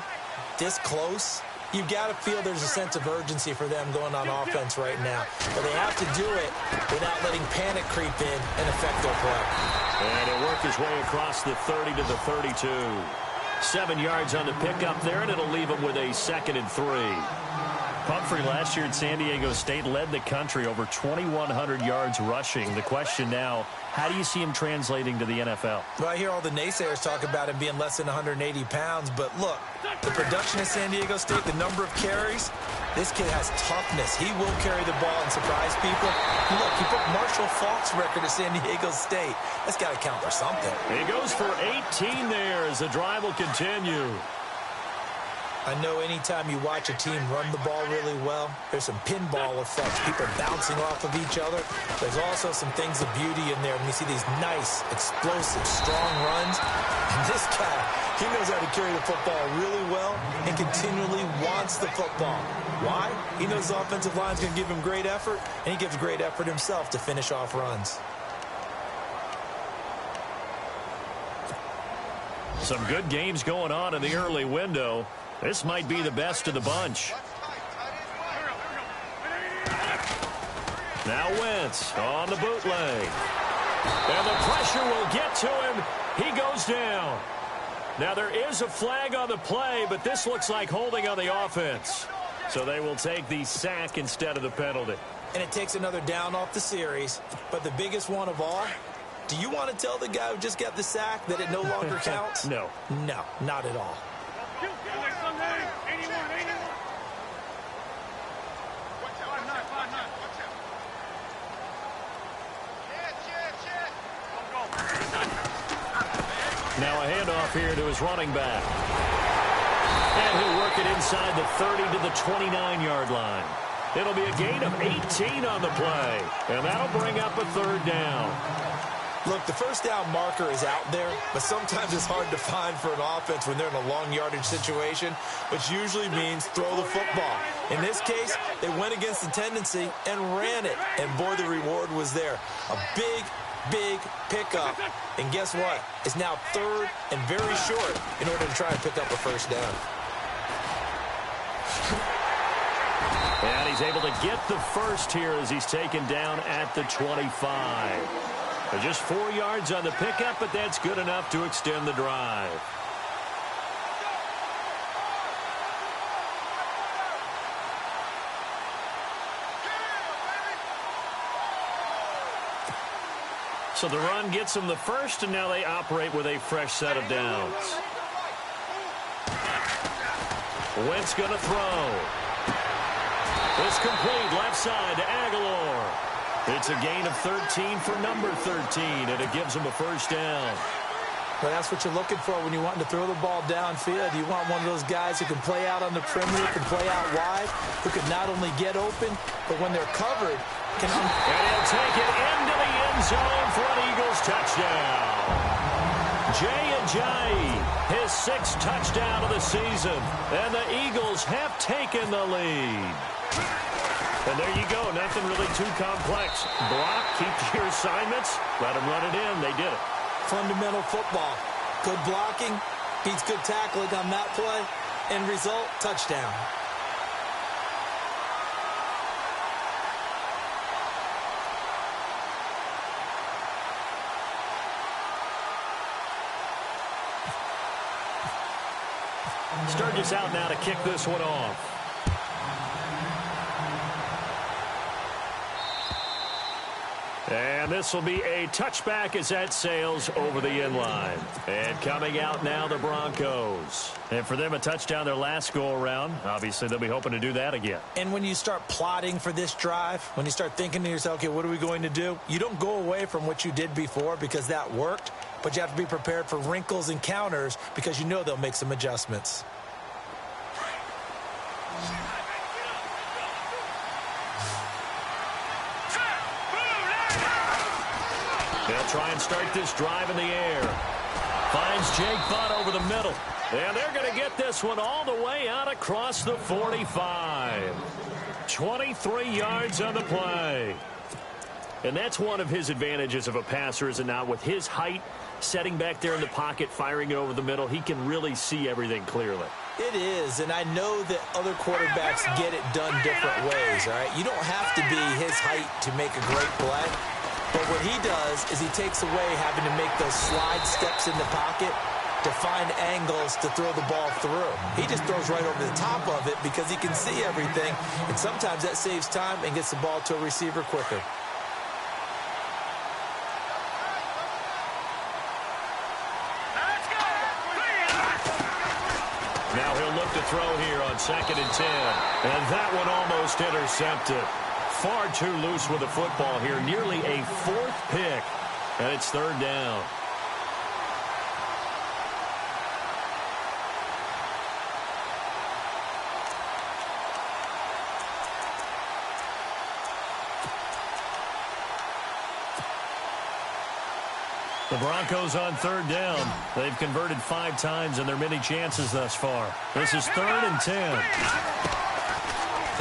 this close, you've got to feel there's a sense of urgency for them going on offense right now. But they have to do it without letting panic creep in and affect their play. And he'll work his way across the 30 to the 32. 7 yards on the pickup there, and it'll leave him with a 2nd and 3. Pumphrey last year at San Diego State led the country over 2,100 yards rushing. The question now, how do you see him translating to the NFL? Well, I hear all the naysayers talk about him being less than 180 pounds, but look, the production at San Diego State, the number of carries, this kid has toughness. He will carry the ball and surprise people. Look, he broke Marshall Faulk's record at San Diego State. That's got to count for something. He goes for 18 there as the drive will continue. I know anytime you watch a team run the ball really well, there's some pinball effects, people bouncing off of each other. There's also some things of beauty in there when you see these nice, explosive, strong runs. And this guy, he knows how to carry the football really well and continually wants the football. Why? He knows the offensive line's going to give him great effort, and he gives great effort himself to finish off runs. Some good games going on in the early window. This might be the best of the bunch. Now Wentz on the bootleg. And the pressure will get to him. He goes down. Now there is a flag on the play, but this looks like holding on the offense. So they will take the sack instead of the penalty. And it takes another down off the series. But the biggest one of all, do you want to tell the guy who just got the sack that it no longer counts? No. No, not at all. Now a handoff here to his running back. And he'll work it inside the 30 to the 29-yard line. It'll be a gain of 18 on the play. And that'll bring up a third down. Look, the first down marker is out there, but sometimes it's hard to find for an offense when they're in a long yardage situation, which usually means throw the football. In this case, they went against the tendency and ran it. And boy, the reward was there. A big pickup. And guess what? It's now third and very short in order to try and pick up a first down. And he's able to get the first here as he's taken down at the 25. Just 4 yards on the pickup, but that's good enough to extend the drive. So the run gets them the first, and now they operate with a fresh set of downs. Wentz going to throw. It's complete left side to Aguilar. It's a gain of 13 for number 13, and it gives them a first down. Well, that's what you're looking for when you want to throw the ball downfield. You want one of those guys who can play out on the perimeter, can play out wide, who can not only get open, but when they're covered, can... And he'll take it into the end zone for an Eagles touchdown. Jay Ajayi, his 6th touchdown of the season, and the Eagles have taken the lead. And there you go, nothing really too complex. Block, keep your assignments, let them run it in. They did it. Fundamental football. Good blocking, beats good tackling on that play. End result, touchdown. Sturgis out now to kick this one off. And this will be a touchback as that sails over the inline. And coming out now, the Broncos. And for them, a touchdown their last go-around. Obviously, they'll be hoping to do that again. And when you start plotting for this drive, when you start thinking to yourself, okay, what are we going to do? You don't go away from what you did before because that worked, but you have to be prepared for wrinkles and counters because you know they'll make some adjustments. They'll try and start this drive in the air. Finds Jake Butt over the middle. And they're going to get this one all the way out across the 45. 23 yards on the play. And that's one of his advantages of a passer, is it not? With his height, setting back there in the pocket, firing it over the middle, he can really see everything clearly. It is, and I know that other quarterbacks get it done different ways, all right? You don't have to be his height to make a great play. But what he does is he takes away having to make those slide steps in the pocket to find angles to throw the ball through. He just throws right over the top of it because he can see everything, and sometimes that saves time and gets the ball to a receiver quicker. Now he'll look to throw here on 2nd and 10. And that one almost intercepted. Far too loose with the football here. Nearly a 4th pick. And it's 3rd down. The Broncos on third down. They've converted 5 times in their many chances thus far. This is 3rd and 10.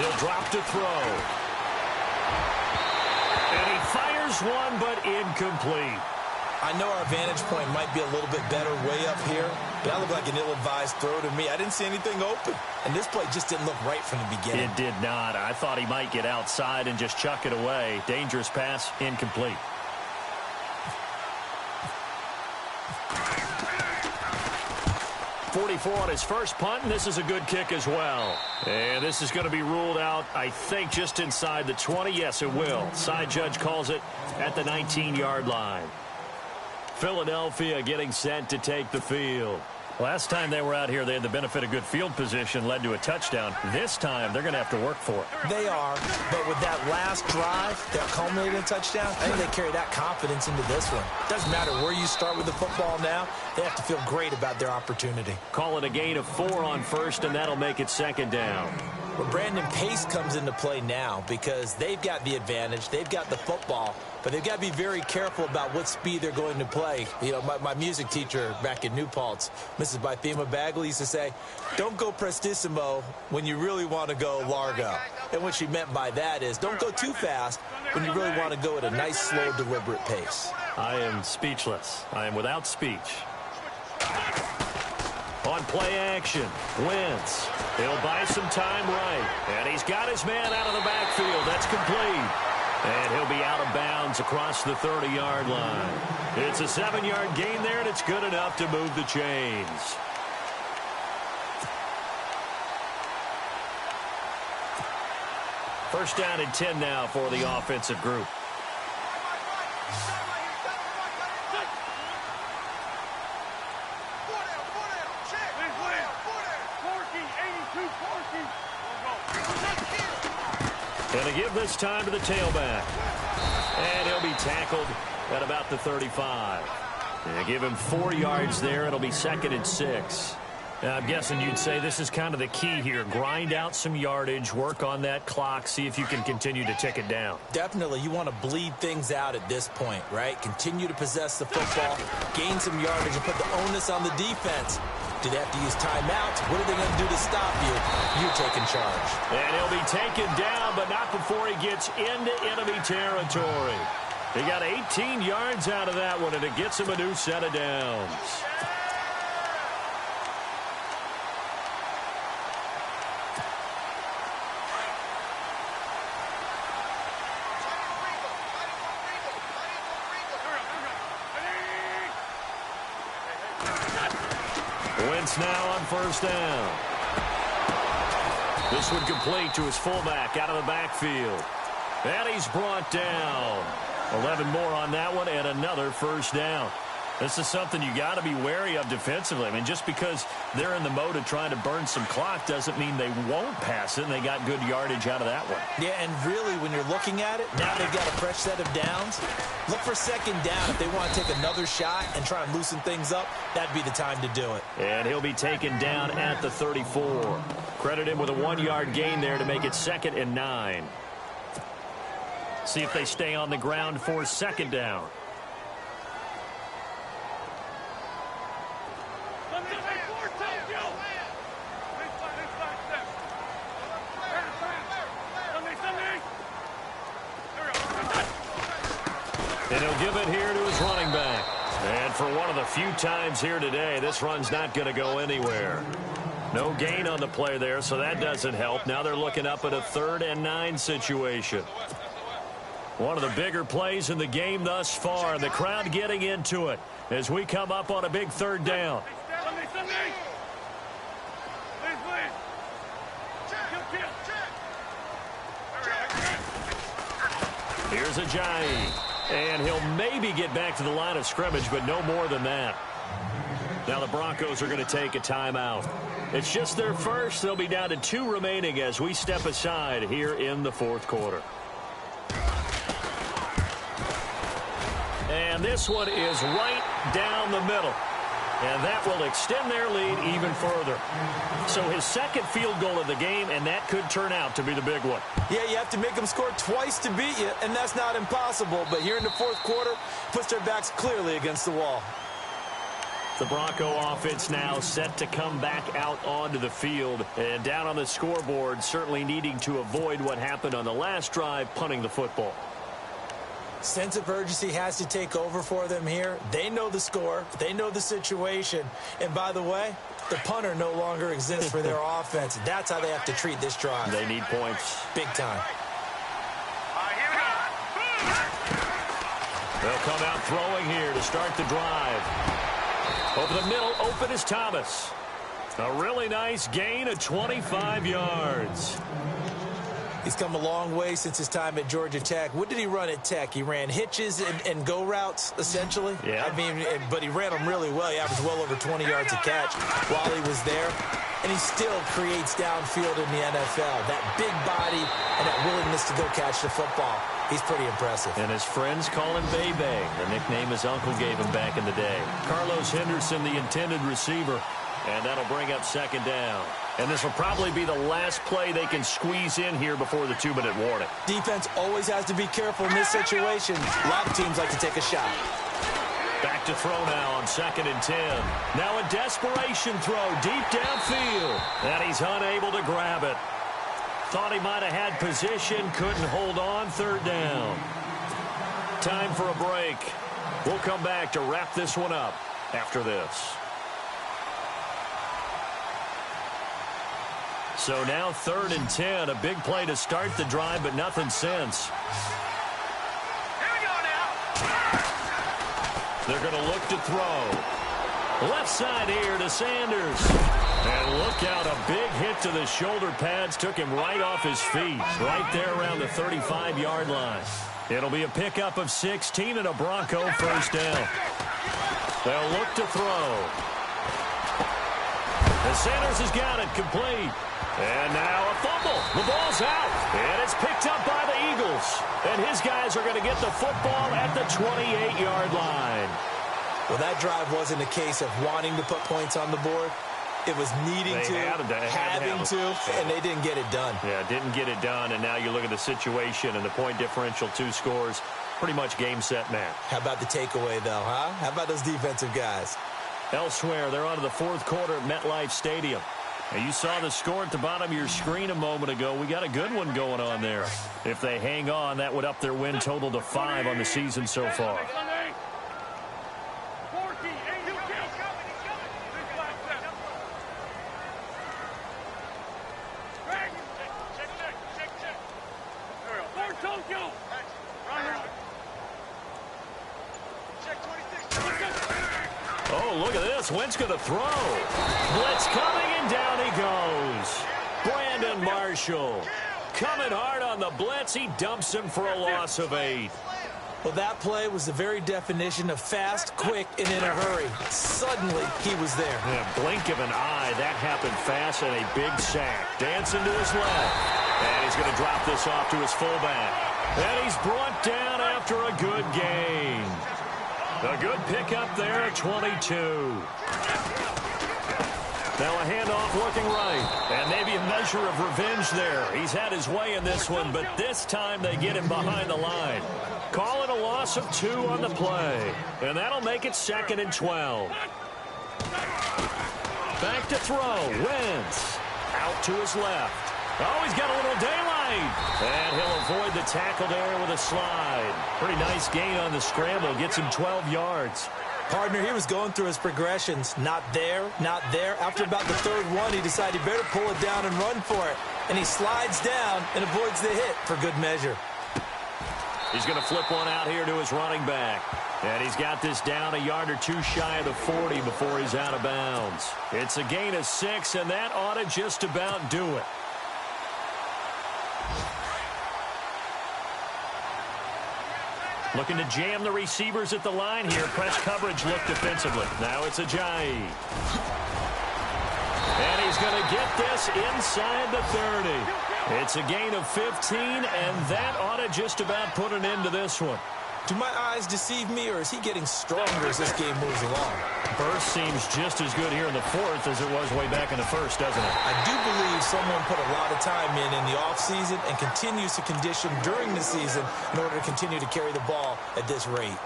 He'll drop to throw. And he fires one, but incomplete. I know our vantage point might be a little bit better way up here, but that looked like an ill-advised throw to me. I didn't see anything open, and this play just didn't look right from the beginning. It did not. I thought he might get outside and just chuck it away. Dangerous pass, incomplete. .44 on his first punt, and this is a good kick as well. And this is going to be ruled out, I think, just inside the 20. Yes, it will. Side judge calls it at the 19-yard line. Philadelphia getting set to take the field. Last time they were out here, they had the benefit of good field position, led to a touchdown. This time, they're going to have to work for it. They are, but with that last drive that culminated in a touchdown, I think they carry that confidence into this one. Doesn't matter where you start with the football now, they have to feel great about their opportunity. Call it a gain of 4 on first, and that'll make it 2nd down. Well, Brandon, pace comes into play now because they've got the advantage. They've got the football, but they've got to be very careful about what speed they're going to play. You know, my music teacher back in New Paltz, Mrs. Bythema Bagley, used to say, don't go prestissimo when you really want to go largo. And what she meant by that is don't go too fast when you really want to go at a nice, slow, deliberate pace. I am speechless. I am without speech. On play action, Wentz. He'll buy some time right. And he's got his man out of the backfield. That's complete. And he'll be out of bounds across the 30-yard line. It's a 7-yard gain there, and it's good enough to move the chains. First down and 10 now for the offensive group. And to give this time to the tailback. And he'll be tackled at about the 35. And give him 4 yards there. It'll be 2nd and 6. Now, I'm guessing you'd say this is kind of the key here. Grind out some yardage, work on that clock, see if you can continue to tick it down. Definitely. You want to bleed things out at this point, right? Continue to possess the football, gain some yardage, and put the onus on the defense. Do they have to use timeouts? What are they going to do to stop you? You're taking charge. And he'll be taken down, but not before he gets into enemy territory. He got 18 yards out of that one, and it gets him a new set of downs. Wentz now on first down. This one complete to his fullback out of the backfield. And he's brought down. 11 more on that one and another first down. This is something you got to be wary of defensively. I mean, just because they're in the mode of trying to burn some clock doesn't mean they won't pass it, and they got good yardage out of that one. Yeah, and really, when you're looking at it, now they've got a fresh set of downs. Look for 2nd down. If they want to take another shot and try and loosen things up, that'd be the time to do it. And he'll be taken down at the 34. Credit him with a 1-yard gain there to make it 2nd and 9. See if they stay on the ground for 2nd down. And he'll give it here to his running back. And for one of the few times here today, this run's not going to go anywhere. No gain on the play there, so that doesn't help. Now they're looking up at a 3rd and 9 situation. One of the bigger plays in the game thus far. The crowd getting into it as we come up on a big 3rd down. Here's Ajayi. And he'll maybe get back to the line of scrimmage, but no more than that. Now the Broncos are going to take a timeout. It's just their first. They'll be down to 2 remaining as we step aside here in the 4th quarter. And this one is right down the middle. And that will extend their lead even further. So his second field goal of the game, and that could turn out to be the big one. Yeah, you have to make them score twice to beat you, and that's not impossible. But here in the fourth quarter, puts their backs clearly against the wall. The Bronco offense now set to come back out onto the field. And down on the scoreboard, certainly needing to avoid what happened on the last drive, punting the football. Sense of urgency has to take over for them here. They know the score. They know the situation. And by the way, the punter no longer exists for their offense. That's how they have to treat this drive. They need points. Big time. They'll come out throwing here to start the drive. Over the middle, open is Thomas. A really nice gain of 25 yards. He's come a long way since his time at Georgia Tech. What did he run at Tech? He ran hitches and go routes, essentially. Yeah. I mean, but he ran them really well. He averaged well over 20 yards a catch while he was there. And he still creates downfield in the NFL. That big body and that willingness to go catch the football. He's pretty impressive. And his friends call him Bebe, the nickname his uncle gave him back in the day. Carlos Henderson, the intended receiver. And that'll bring up second down. And this will probably be the last play they can squeeze in here before the 2-minute warning. Defense always has to be careful in this situation. A lot of teams like to take a shot. Back to throw now on 2nd and 10. Now a desperation throw deep downfield. And he's unable to grab it. Thought he might have had position, couldn't hold on. 3rd down. Time for a break. We'll come back to wrap this one up after this. So now 3rd and 10, a big play to start the drive, but nothing since. Here we go now. They're going to look to throw. Left side here to Sanders. And look out, a big hit to the shoulder pads. Took him right off his feet, right there around the 35-yard line. It'll be a pickup of 16 and a Bronco first down. They'll look to throw. And Sanders has got it complete. And now a fumble. The ball's out. And it's picked up by the Eagles. And his guys are going to get the football at the 28-yard line. Well, that drive wasn't a case of wanting to put points on the board. It was needing having to, and they didn't get it done. Yeah, didn't get it done, and now you look at the situation and the point differential, 2 scores, pretty much game, set, match. How about the takeaway, though, huh? How about those defensive guys? Elsewhere, they're on to the 4th quarter at MetLife Stadium. Now, you saw the score at the bottom of your screen a moment ago. We got a good one going on there. If they hang on, that would up their win total to 5 on the season so far. Oh, look at this. Wentz going to throw. Blitz coming, and down he goes. Brandon Marshall coming hard on the blitz. He dumps him for a loss of 8. Well, that play was the very definition of fast, quick, and in a hurry. Suddenly, he was there. Yeah, blink of an eye. That happened fast, and a big sack. Dancing to his left. And he's going to drop this off to his fullback. And he's brought down after a good gain. A good pickup there at 22. Now a handoff looking right. And maybe a measure of revenge there. He's had his way in this one, but this time they get him behind the line. Call it a loss of 2 on the play. And that'll make it 2nd and 12. Back to throw. Wentz. Out to his left. Oh, he's got a little daylight. And he'll avoid the tackle there with a slide. Pretty nice gain on the scramble. Gets him 12 yards. Partner, he was going through his progressions. Not there, not there. After about the 3rd one, he decided he better pull it down and run for it. And he slides down and avoids the hit for good measure. He's going to flip one out here to his running back. And he's got this down a yard or 2 shy of the 40 before he's out of bounds. It's a gain of 6, and that ought to just about do it. Looking to jam the receivers at the line here. Press coverage look defensively. Now it's Ajayi. And he's going to get this inside the 30. It's a gain of 15, and that ought to just about put an end to this one. Do my eyes deceive me, or is he getting stronger as this game moves along? Burst seems just as good here in the fourth as it was way back in the first, doesn't it? I do believe someone put a lot of time in the offseason and continues to condition during the season in order to continue to carry the ball at this rate.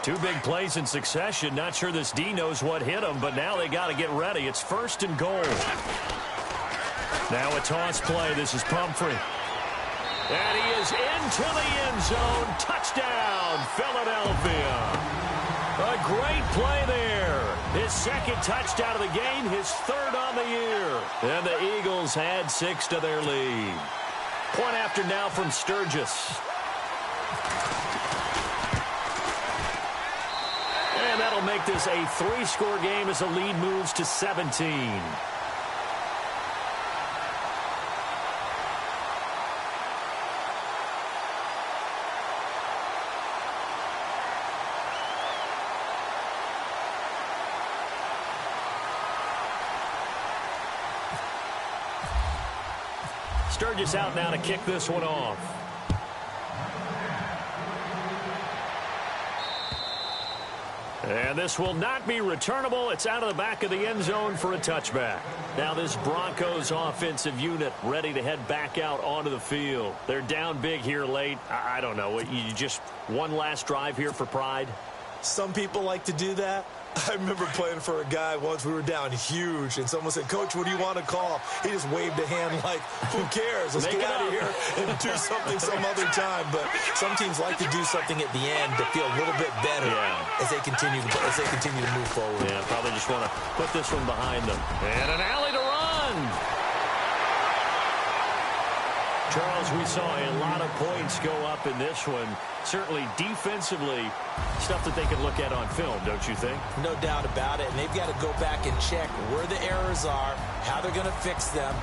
Two big plays in succession. Not sure this D knows what hit him, but now they got to get ready. It's 1st and goal. Now a toss play. This is Pumphrey. And he is into the end zone. Touchdown, Philadelphia. A great play there. His 2nd touchdown of the game, his 3rd on the year. And the Eagles add 6 to their lead. Point after now from Sturgis. And that'll make this a 3-score game as the lead moves to 17. Sturgis out now to kick this one off. And this will not be returnable. It's out of the back of the end zone for a touchback. Now this Broncos offensive unit ready to head back out onto the field. They're down big here late. I don't know. You just one last drive here for pride? Some people like to do that. I remember playing for a guy once. We were down huge, and someone said, "Coach, what do you want to call?" He just waved a hand like, "Who cares? Let's get out of here and do something some other time." But some teams like to do something at the end to feel a little bit better as they continue to move forward. Yeah, probably just want to put this one behind them. And an alley to run. Charles, we saw a lot of points go up in this one. Certainly defensively, stuff that they can look at on film, don't you think? No doubt about it. And they've got to go back and check where the errors are, how they're going to fix them,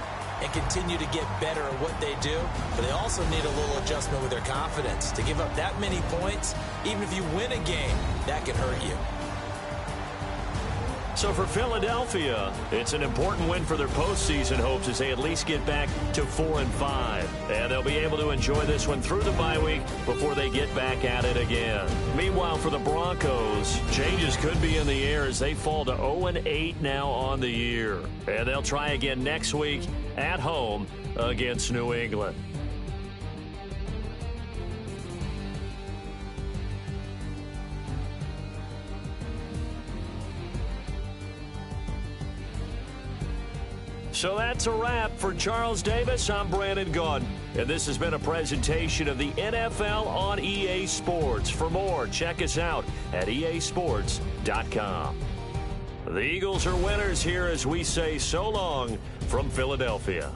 and continue to get better at what they do. But they also need a little adjustment with their confidence. To give up that many points, even if you win a game, that can hurt you. So for Philadelphia, it's an important win for their postseason hopes as they at least get back to 4-5. And they'll be able to enjoy this one through the bye week before they get back at it again. Meanwhile, for the Broncos, changes could be in the air as they fall to 0-8 now on the year. And they'll try again next week at home against New England. So that's a wrap. For Charles Davis, I'm Brandon Gaudin. And this has been a presentation of the NFL on EA Sports. For more, check us out at easports.com. The Eagles are winners here as we say so long from Philadelphia.